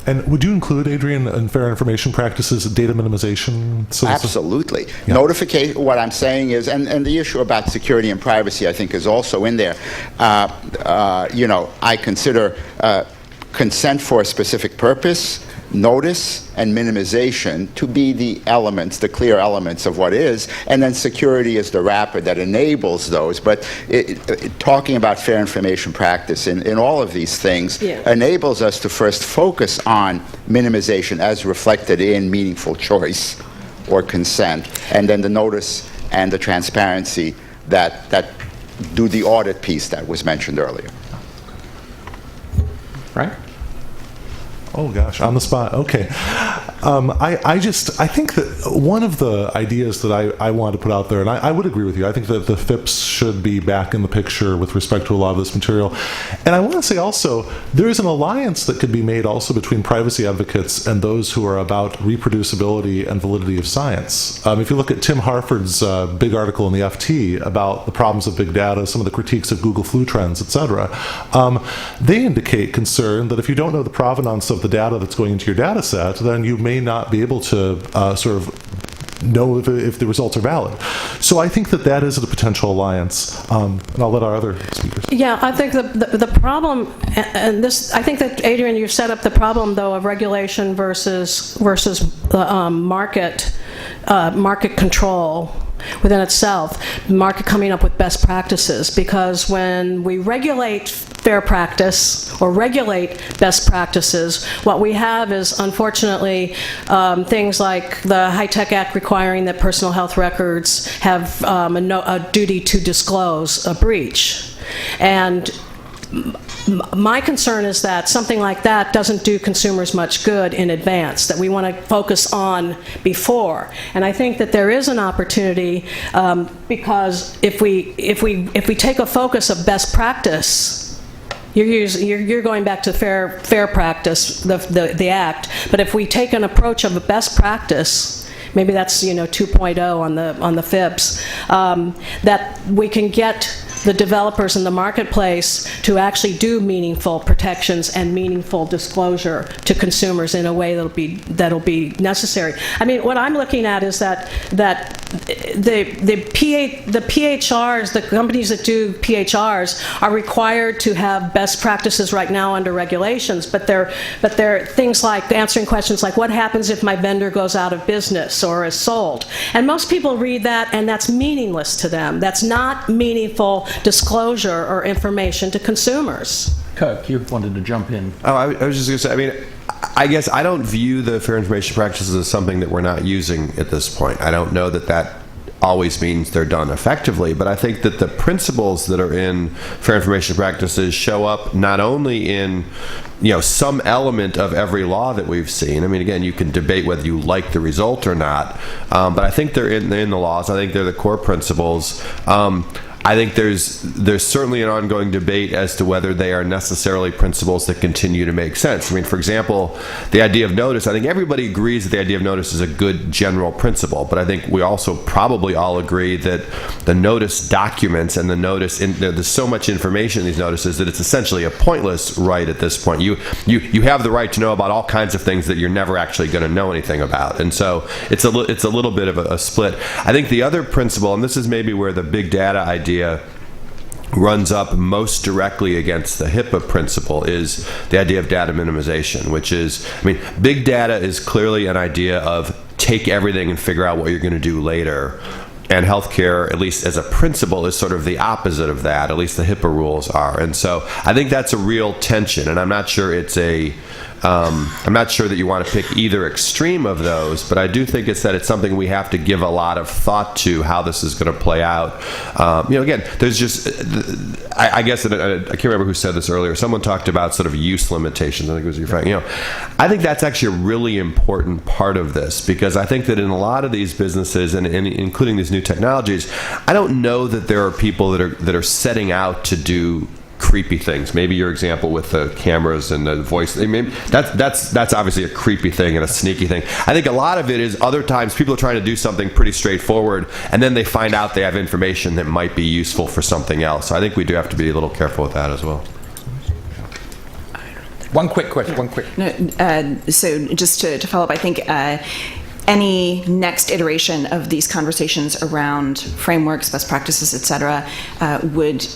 [SPEAKER 3] And would you include, Adrian, in fair information practices, data minimization?
[SPEAKER 6] Absolutely.
[SPEAKER 3] Yeah.
[SPEAKER 6] Notification, what I'm saying is, and the issue about security and privacy, I think, is also in there. I consider consent for a specific purpose, notice, and minimization to be the elements, the clear elements of what is, and then security is the wrapper that enables those. But talking about fair information practice in all of these things enables us to first focus on minimization as reflected in meaningful choice or consent, and then the notice and the transparency that do the audit piece that was mentioned earlier.
[SPEAKER 1] Right?
[SPEAKER 3] Oh gosh, on the spot. Okay. I think that one of the ideas that I want to put out there, and I would agree with you, I think that the FIPS should be back in the picture with respect to a lot of this material. And I want to say also, there is an alliance that could be made also between privacy advocates and those who are about reproducibility and validity of science. If you look at Tim Harford's big article in the FT about the problems of big data, some of the critiques of Google flu trends, etc., they indicate concern that if you don't know the provenance of the data that's going into your data set, then you may not be able to sort of know if the results are valid. So I think that is a potential alliance, and I'll let our other speakers.
[SPEAKER 2] Yeah, I think the problem, and this, I think that, Adrian, you set up the problem, though, of regulation versus market control within itself, market coming up with best practices, because when we regulate fair practice or regulate best practices, what we have is, unfortunately, things like the HITECH Act requiring that personal health records have a duty to disclose a breach. And my concern is that something like that doesn't do consumers much good in advance, that we want to focus on before. And I think that there is an opportunity, because if we take a focus of best practice, you're going back to fair practice, the act. But if we take an approach of a best practice, maybe that's 2.0 on the FIPS, that we can get the developers in the marketplace to actually do meaningful protections and meaningful disclosure to consumers in a way that'll be necessary. I mean, what I'm looking at is that the PHRs, the companies that do PHRs, are required to have best practices right now under regulations, but they're things like answering questions like, what happens if my vendor goes out of business or is sold? And most people read that, and that's meaningless to them. That's not meaningful disclosure or information to consumers.
[SPEAKER 1] Kirk, you wanted to jump in.
[SPEAKER 4] Oh, I was just going to say, I mean, I guess I don't view the fair information practices as something that we're not using at this point. I don't know that that always means they're done effectively, but I think that the principles that are in fair information practices show up not only in, you know, some element of every law that we've seen. I mean, again, you can debate whether you like the result or not, but I think they're in the laws. I think they're the core principles. I think there's certainly an ongoing debate as to whether they are necessarily principles that continue to make sense. I mean, for example, the idea of notice, I think everybody agrees that the idea of notice is a good general principle, but I think we also probably all agree that the notice documents and the notice, there's so much information in these notices that it's essentially a pointless right at this point. You have the right to know about all kinds of things that you're never actually going to know anything about, and so it's a little bit of a split. I think the other principle, and this is maybe where the big data idea runs up most directly against the HIPAA principle, is the idea of data minimization, which is, I mean, big data is clearly an idea of take everything and figure out what you're going to do later. And healthcare, at least as a principle, is sort of the opposite of that. At least the HIPAA rules are. And so I think that's a real tension. And I'm not sure I'm not sure that you want to pick either extreme of those, but I do think it's something we have to give a lot of thought to how this is going to play out. Again, there's just, I guess, I can't remember who said this earlier. Someone talked about sort of use limitations. I think it was you, Frank. I think that's actually a really important part of this, because I think that in a lot of these businesses, and including these new technologies, I don't know that there are people that are setting out to do creepy things. Maybe your example with the cameras and the voice, I mean, that's obviously a creepy thing and a sneaky thing. I think a lot of it is other times people are trying to do something pretty straightforward, and then they find out they have information that might be useful for something else. So I think we do have to be a little careful with that as well.
[SPEAKER 1] One quick question.
[SPEAKER 5] So just to follow up, I think any next iteration of these conversations around frameworks, best practices, et cetera, would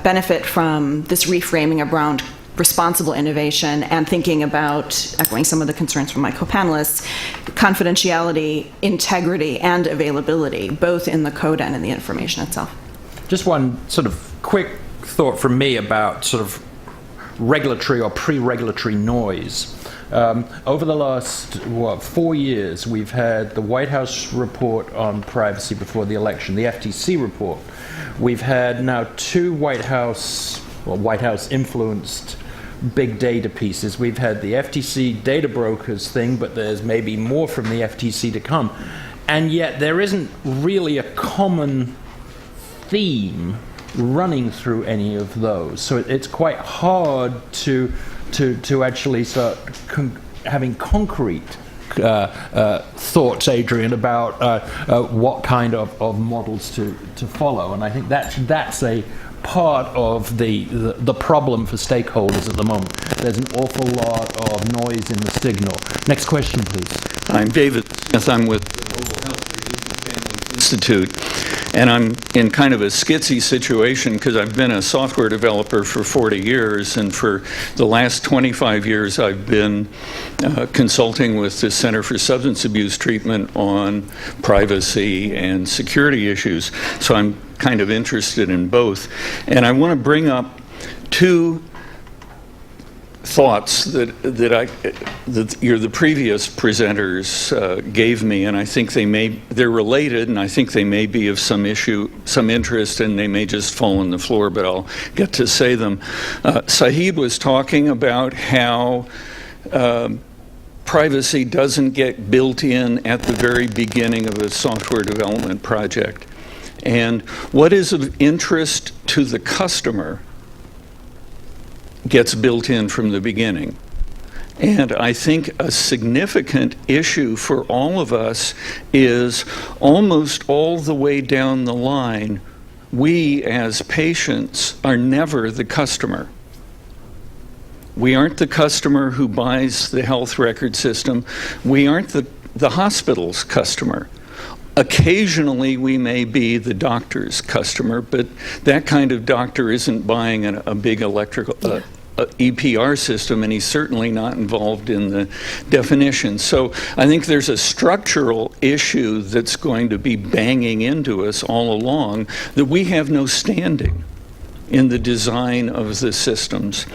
[SPEAKER 5] benefit from this reframing around responsible innovation and thinking about, echoing some of the concerns from my co-panelists, confidentiality, integrity, and availability, both in the code and in the information itself.
[SPEAKER 1] Just one sort of quick thought from me about sort of regulatory or pre-regulatory noise. Over the last 4 years, we've had the White House report on privacy before the election, the FTC report. We've had now 2 White House influenced big data pieces. We've had the FTC data brokers thing, but there's maybe more from the FTC to come. And yet there isn't really a common theme running through any of those. So it's quite hard to actually start having concrete thoughts, Adrian, about what kind of models to follow. And I think that's a part of the problem for stakeholders at the moment. There's an awful lot of noise in the signal. Next question, please.
[SPEAKER 7] I'm David Smith. I'm with the Global Health Family Institute, and I'm in kind of a skitsy situation because I've been a software developer for 40 years, and for the last 25 years I've been consulting with the Center for Substance Abuse Treatment on privacy and security issues. So I'm kind of interested in both. And I want to bring up 2 thoughts that the previous presenters gave me, and I think they're related, and I think they may be of some interest, and they may just fall on the floor, but I'll get to say them. Sahib was talking about how privacy doesn't get built in at the very beginning of a software development project. And what is of interest to the customer gets built in from the beginning. And I think a significant issue for all of us is almost all the way down the line, we as patients are never the customer. We aren't the customer who buys the health record system. We aren't the hospital's customer. Occasionally, we may be the doctor's customer, but that kind of doctor isn't buying a big electrical EPR system, and he's certainly not involved in the definition. So I think there's a structural issue that's going to be banging into us all along, that we have no standing in the design of the systems.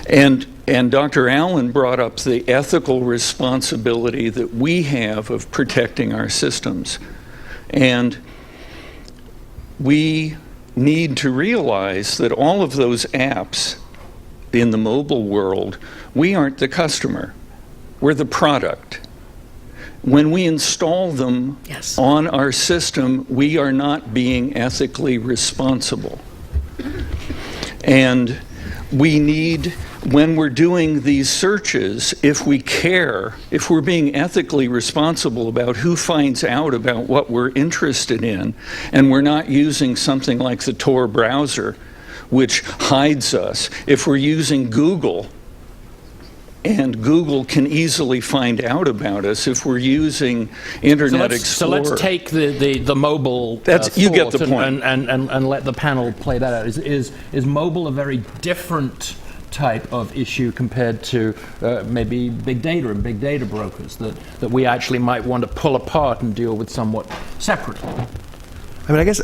[SPEAKER 7] And Dr. Allen brought up the ethical responsibility that we have of protecting our systems. And we need to realize that all of those apps in the mobile world, we aren't the customer. We're the product. When we install them
[SPEAKER 2] Yes.
[SPEAKER 7] on our system, we are not being ethically responsible. And we need, when we're doing these searches, if we care, if we're being ethically responsible about who finds out about what we're interested in, and we're not using something like the Tor browser, which hides us, if we're using Google, and Google can easily find out about us, if we're using Internet Explorer.
[SPEAKER 1] So let's take the mobile
[SPEAKER 7] You get the
[SPEAKER 1] thought
[SPEAKER 7] point.
[SPEAKER 1] and let the panel play that out. Is mobile a very different type of issue compared to maybe big data and big data brokers that we actually might want to pull apart and deal with somewhat separately?
[SPEAKER 4] I mean, I guess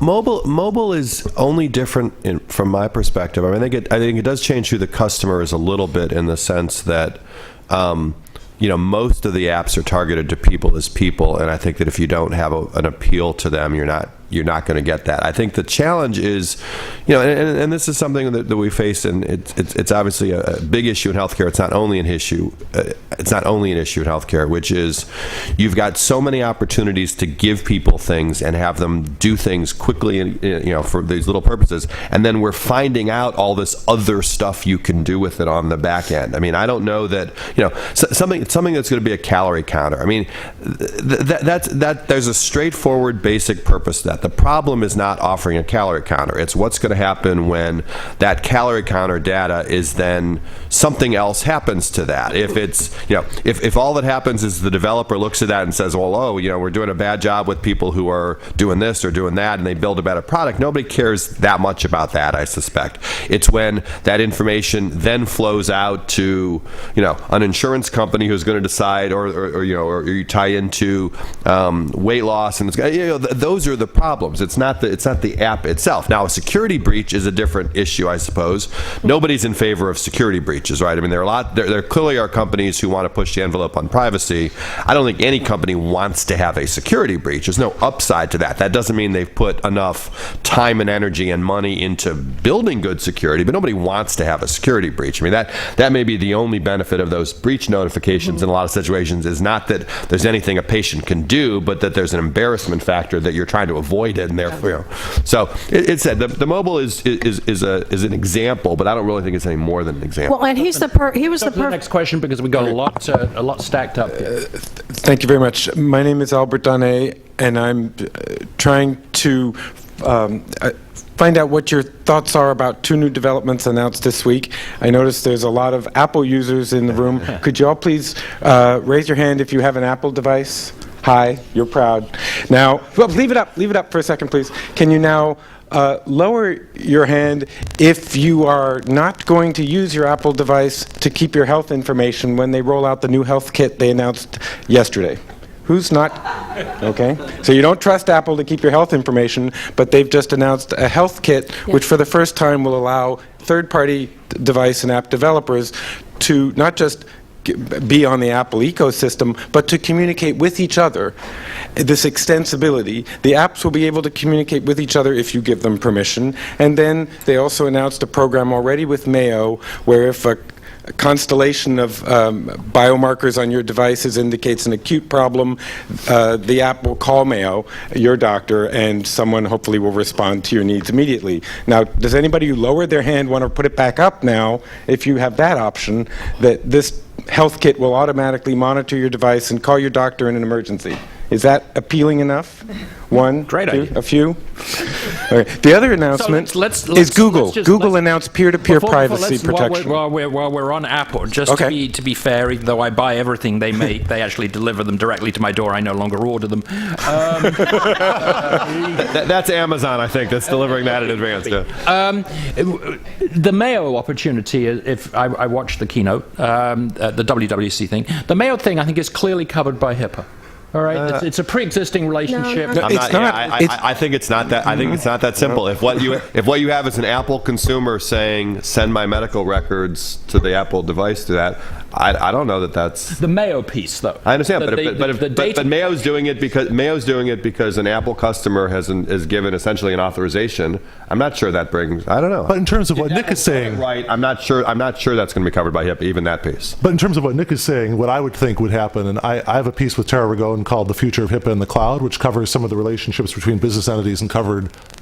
[SPEAKER 4] mobile is only different from my perspective. I mean, I think it does change who the customer is a little bit, in the sense that most of the apps are targeted to people as people, and I think that if you don't have an appeal to them, you're not going to get that. I think the challenge is, and this is something that we face, and it's obviously a big issue in healthcare. It's not only an issue. It's not only an issue in healthcare, which is you've got so many opportunities to give people things and have them do things quickly, and for these little purposes, and then we're finding out all this other stuff you can do with it on the back end. I mean, I don't know that something that's going to be a calorie counter. I mean, that there's a straightforward, basic purpose to that. The problem is not offering a calorie counter. It's what's going to happen when that calorie counter data is then something else happens to that. If it's, if all that happens is the developer looks at that and says, well, we're doing a bad job with people who are doing this or doing that, and they build a better product, nobody cares that much about that, I suspect. It's when that information then flows out to, an insurance company who's going to decide, or you tie into weight loss, and those are the problems. It's not the app itself. Now, a security breach is a different issue, I suppose. Nobody's in favor of security breaches, right? I mean, there clearly are companies who want to push the envelope on privacy. I don't think any company wants to have a security breach. There's no upside to that. That doesn't mean they've put enough time and energy and money into building good security, but nobody wants to have a security breach. I mean, that may be the only benefit of those breach notifications in a lot of situations, is not that there's anything a patient can do, but that there's an embarrassment factor that you're trying to avoid it, and therefore, so it said the mobile is an example, but I don't really think it's any more than an example.
[SPEAKER 2] Well, and he was the
[SPEAKER 1] Next question, because we got a lot stacked up here.
[SPEAKER 8] Thank you very much. My name is Albert Donnet, and I'm trying to find out what your thoughts are about two new developments announced this week. I noticed there's a lot of Apple users in the room. Could you all please raise your hand if you have an Apple device? Hi, you're proud. Now, well, leave it up for a second, please. Can you now lower your hand if you are not going to use your Apple device to keep your health information when they roll out the new health kit they announced yesterday? Who's not? Okay. So you don't trust Apple to keep your health information, but they've just announced a health kit, which for the first time will allow third-party device and app developers to not just be on the Apple ecosystem, but to communicate with each other. This extensibility, the apps will be able to communicate with each other if you give them permission. And then they also announced a program already with Mayo, where if a constellation of biomarkers on your devices indicates an acute problem, the app will call Mayo, your doctor, and someone hopefully will respond to your needs immediately. Now, does anybody who lowered their hand want to put it back up now, if you have that option, that this health kit will automatically monitor your device and call your doctor in an emergency? Is that appealing enough? One,
[SPEAKER 1] Great
[SPEAKER 8] two,
[SPEAKER 1] idea.
[SPEAKER 8] a few? Okay. The other announcement is Google. Google announced peer-to-peer privacy protection.
[SPEAKER 1] While we're on Apple, just to be fair, even though I buy everything they make, they actually deliver them directly to my door. I no longer order them.
[SPEAKER 4] That's Amazon, I think, that's delivering that in advance. Yeah.
[SPEAKER 1] The Mayo opportunity, if I watched the keynote, the WWC thing, the Mayo thing I think is clearly covered by HIPAA. All right, it's a pre-existing relationship.
[SPEAKER 4] I think it's not that. I think it's not that simple. If what you have is an Apple consumer saying, "Send my medical records to the Apple device," to that, I don't know that that's
[SPEAKER 1] the Mayo piece, though.
[SPEAKER 4] I understand, but Mayo's doing it because an Apple customer is given essentially an authorization. I'm not sure that brings. I don't know.
[SPEAKER 3] But in terms of what Nick is saying,
[SPEAKER 4] right? I'm not sure that's going to be covered by HIPAA, even that piece.
[SPEAKER 3] But in terms of what Nick is saying, what I would think would happen, and I have a piece with Tara Ragone called "The Future of HIPAA in the Cloud," which covers some of the relationships between business entities and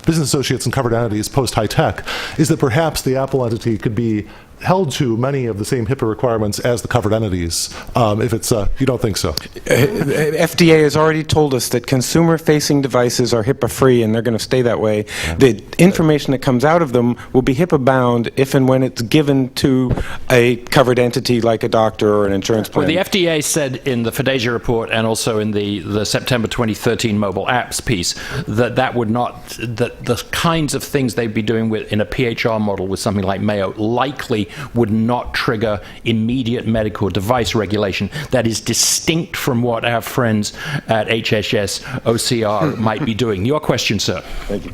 [SPEAKER 3] business associates and covered entities post high tech, is that perhaps the Apple entity could be held to many of the same HIPAA requirements as the covered entities. If it's, you don't think so?
[SPEAKER 8] FDA has already told us that consumer-facing devices are HIPAA-free, and they're going to stay that way. The information that comes out of them will be HIPAA-bound if and when it's given to a covered entity like a doctor or an insurance plan.
[SPEAKER 1] Well, the FDA said in the FDASIA report and also in the September 2013 mobile apps piece that the kinds of things they'd be doing in a PHR model with something like Mayo likely would not trigger immediate medical device regulation that is distinct from what our friends at HHS OCR might be doing. Your question, sir.
[SPEAKER 4] Thank you.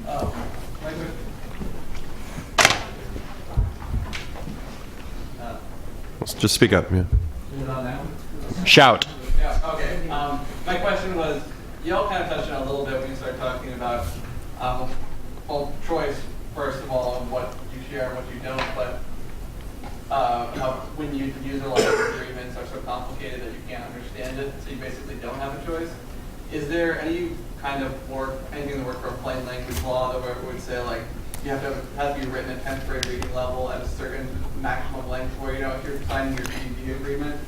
[SPEAKER 4] Just speak up. Yeah.
[SPEAKER 1] Shout.
[SPEAKER 9] Yeah, okay. My question was, you all kind of touched on it a little bit when you started talking about choice, first of all, of what you share and what you don't, but when you user license agreements are so complicated that you can't understand it, so you basically don't have a choice. Is there any kind of anything that works for a plain language law that would say, like, you have to be written at 10th grade reading level at a certain maximum length where, if you're signing your PDP agreement,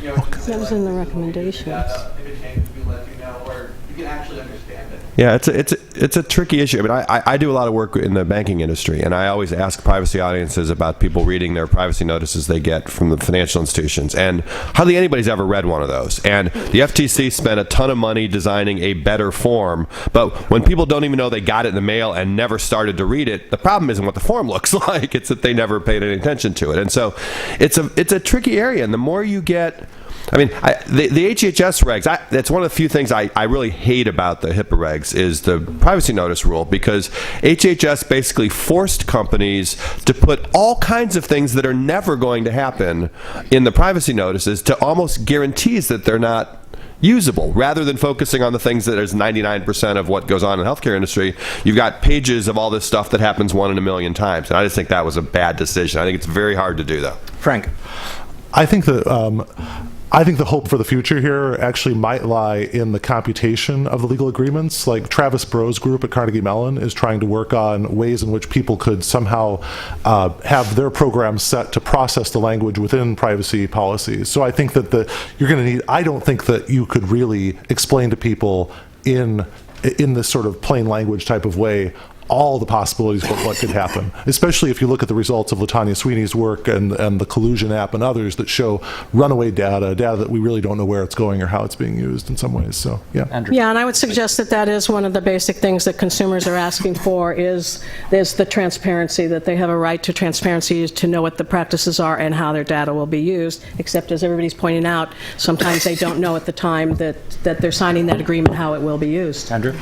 [SPEAKER 2] that was in the recommendations.
[SPEAKER 9] If it changes, we let you know, or you can actually understand it.
[SPEAKER 4] Yeah, it's a tricky issue. I mean, I do a lot of work in the banking industry, and I always ask privacy audiences about people reading their privacy notices they get from the financial institutions, and hardly anybody's ever read one of those. And the FTC spent a ton of money designing a better form, but when people don't even know they got it in the mail and never started to read it, the problem isn't what the form looks like; it's that they never paid any attention to it. And so, it's a tricky area. And the more you get. I mean, the HHS regs, that's one of the few things I really hate about the HIPAA regs is the privacy notice rule, because HHS basically forced companies to put all kinds of things that are never going to happen in the privacy notices to almost guarantees that they're not usable, rather than focusing on the things that is 99% of what goes on in the healthcare industry. You've got pages of all this stuff that happens 1 in a million times, and I just think that was a bad decision. I think it's very hard to do, though.
[SPEAKER 1] Frank.
[SPEAKER 3] I think the hope for the future here actually might lie in the computation of the legal agreements. Like Travis Bro's group at Carnegie Mellon is trying to work on ways in which people could somehow have their programs set to process the language within privacy policies. So I think that I don't think that you could really explain to people in this sort of plain language type of way all the possibilities of what could happen, especially if you look at the results of LaTanya Sweeney's work and the Collusion app and others that show runaway data that we really don't know where it's going or how it's being used in some ways. So, yeah.
[SPEAKER 1] Andrew.
[SPEAKER 2] Yeah, and I would suggest that is one of the basic things that consumers are asking for is the transparency, that they have a right to transparency to know what the practices are and how their data will be used, except as everybody's pointing out, sometimes they don't know at the time that they're signing that agreement how it will be used.
[SPEAKER 1] Andrew?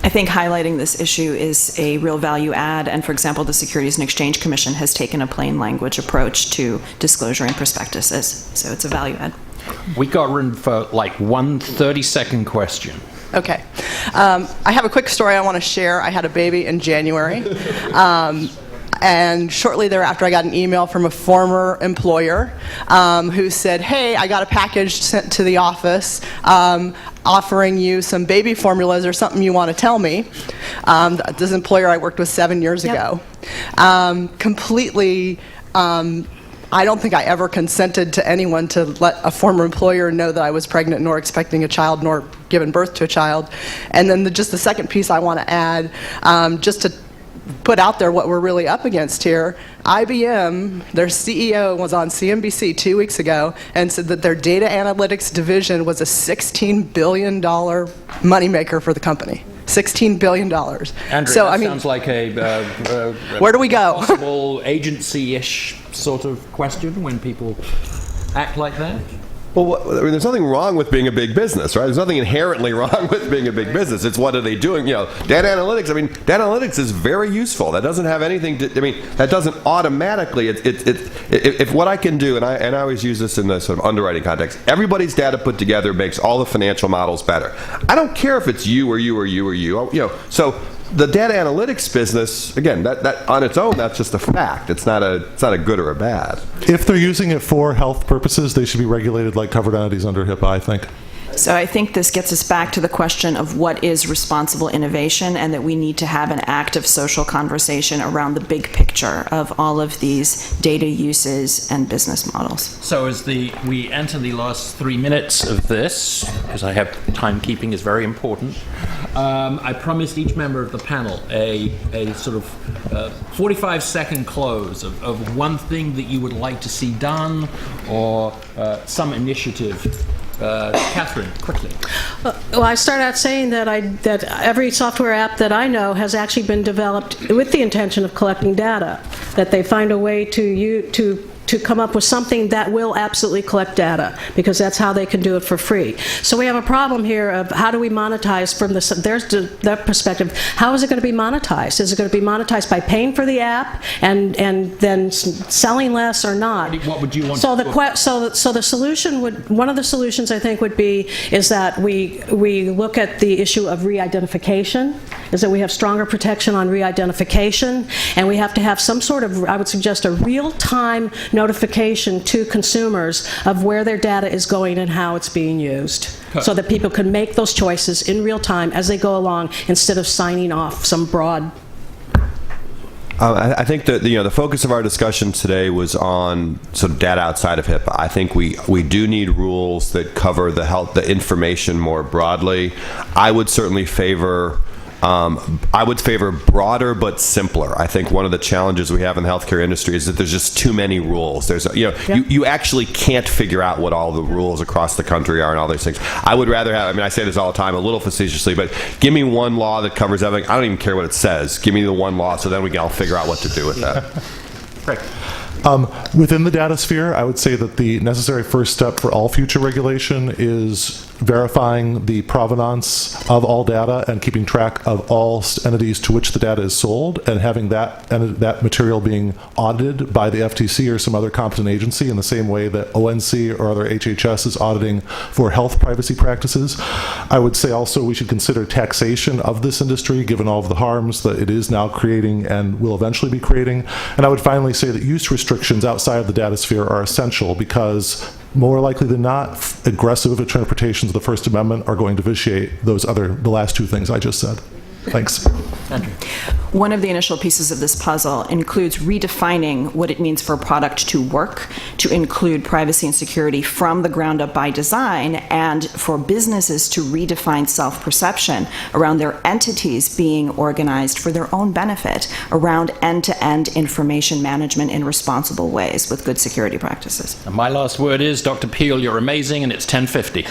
[SPEAKER 5] I think highlighting this issue is a real value add, and for example, the Securities and Exchange Commission has taken a plain language approach to disclosure and prospectuses, so it's a value add.
[SPEAKER 1] We got room for like one 30-second question.
[SPEAKER 10] Okay. I have a quick story I want to share. I had a baby in January. And shortly thereafter, I got an email from a former employer who said, hey, I got a package sent to the office offering you some baby formulas or something you want to tell me. This employer I worked with 7 years ago. Completely I don't think I ever consented to anyone to let a former employer know that I was pregnant, nor expecting a child, nor given birth to a child. And then just the second piece I want to add, just to put out there what we're really up against here. IBM, their CEO was on CNBC 2 weeks ago and said that their data analytics division was a $16 billion moneymaker for the company. $16 billion.
[SPEAKER 1] Andrew,
[SPEAKER 10] so,
[SPEAKER 1] that sounds like a
[SPEAKER 10] where do we go?
[SPEAKER 1] Possible agency-ish sort of question when people act like that.
[SPEAKER 4] Well, I mean, there's nothing wrong with being a big business, right? There's nothing inherently wrong with being a big business. It's what are they doing? You know, data analytics. I mean, data analytics is very useful. That doesn't have anything to. I mean, that doesn't automatically. If what I can do, and I always use this in the sort of underwriting context. Everybody's data put together makes all the financial models better. I don't care if it's you or you or you or you. You know, so. The data analytics business, again, that on its own, that's just a fact. It's not a good or a bad.
[SPEAKER 3] If they're using it for health purposes, they should be regulated like covered entities under HIPAA, I think.
[SPEAKER 5] So I think this gets us back to the question of what is responsible innovation, and that we need to have an active social conversation around the big picture of all of these data uses and business models.
[SPEAKER 1] So as we enter the last 3 minutes of this, because I have timekeeping is very important, I promised each member of the panel a sort of 45-second close of one thing that you would like to see done, or some initiative. Catherine, quickly.
[SPEAKER 2] Well, I start out saying that every software app that I know has actually been developed with the intention of collecting data, that they find a way to come up with something that will absolutely collect data, because that's how they can do it for free. So we have a problem here of how do we monetize from their perspective. How is it going to be monetized? Is it going to be monetized by paying for the app and then selling less or not?
[SPEAKER 1] What would you want?
[SPEAKER 2] So the solution one of the solutions I think would be is that we look at the issue of re-identification, is that we have stronger protection on re-identification, and we have to have some sort of, I would suggest, a real-time notification to consumers of where their data is going and how it's being used, so that people can make those choices in real time as they go along, instead of signing off some broad.
[SPEAKER 4] I think that the focus of our discussion today was on sort of data outside of HIPAA. I think we do need rules that cover the information more broadly. I would certainly favor. I would favor broader but simpler. I think one of the challenges we have in the healthcare industry is that there's just too many rules. There's, you actually can't figure out what all the rules across the country are and all these things. I would rather have, I mean, I say this all the time, a little facetiously, but give me one law that covers everything. I don't even care what it says. Give me the one law, so then we can all figure out what to do with that.
[SPEAKER 1] Great.
[SPEAKER 3] Within the data sphere, I would say that the necessary first step for all future regulation is verifying the provenance of all data and keeping track of all entities to which the data is sold, and having that material being audited by the FTC or some other competent agency in the same way that ONC or other HHS is auditing for health privacy practices. I would say also we should consider taxation of this industry, given all of the harms that it is now creating and will eventually be creating. And I would finally say that use restrictions outside of the data sphere are essential, because more likely than not, aggressive interpretations of the First Amendment are going to vitiate the last two things I just said. Thanks.
[SPEAKER 1] Andrew.
[SPEAKER 5] One of the initial pieces of this puzzle includes redefining what it means for a product to work, to include privacy and security from the ground up by design, and for businesses to redefine self-perception around their entities being organized for their own benefit around end-to-end information management in responsible ways with good security practices.
[SPEAKER 1] And my last word is, Dr. Peel, you're amazing, and it's 10:50.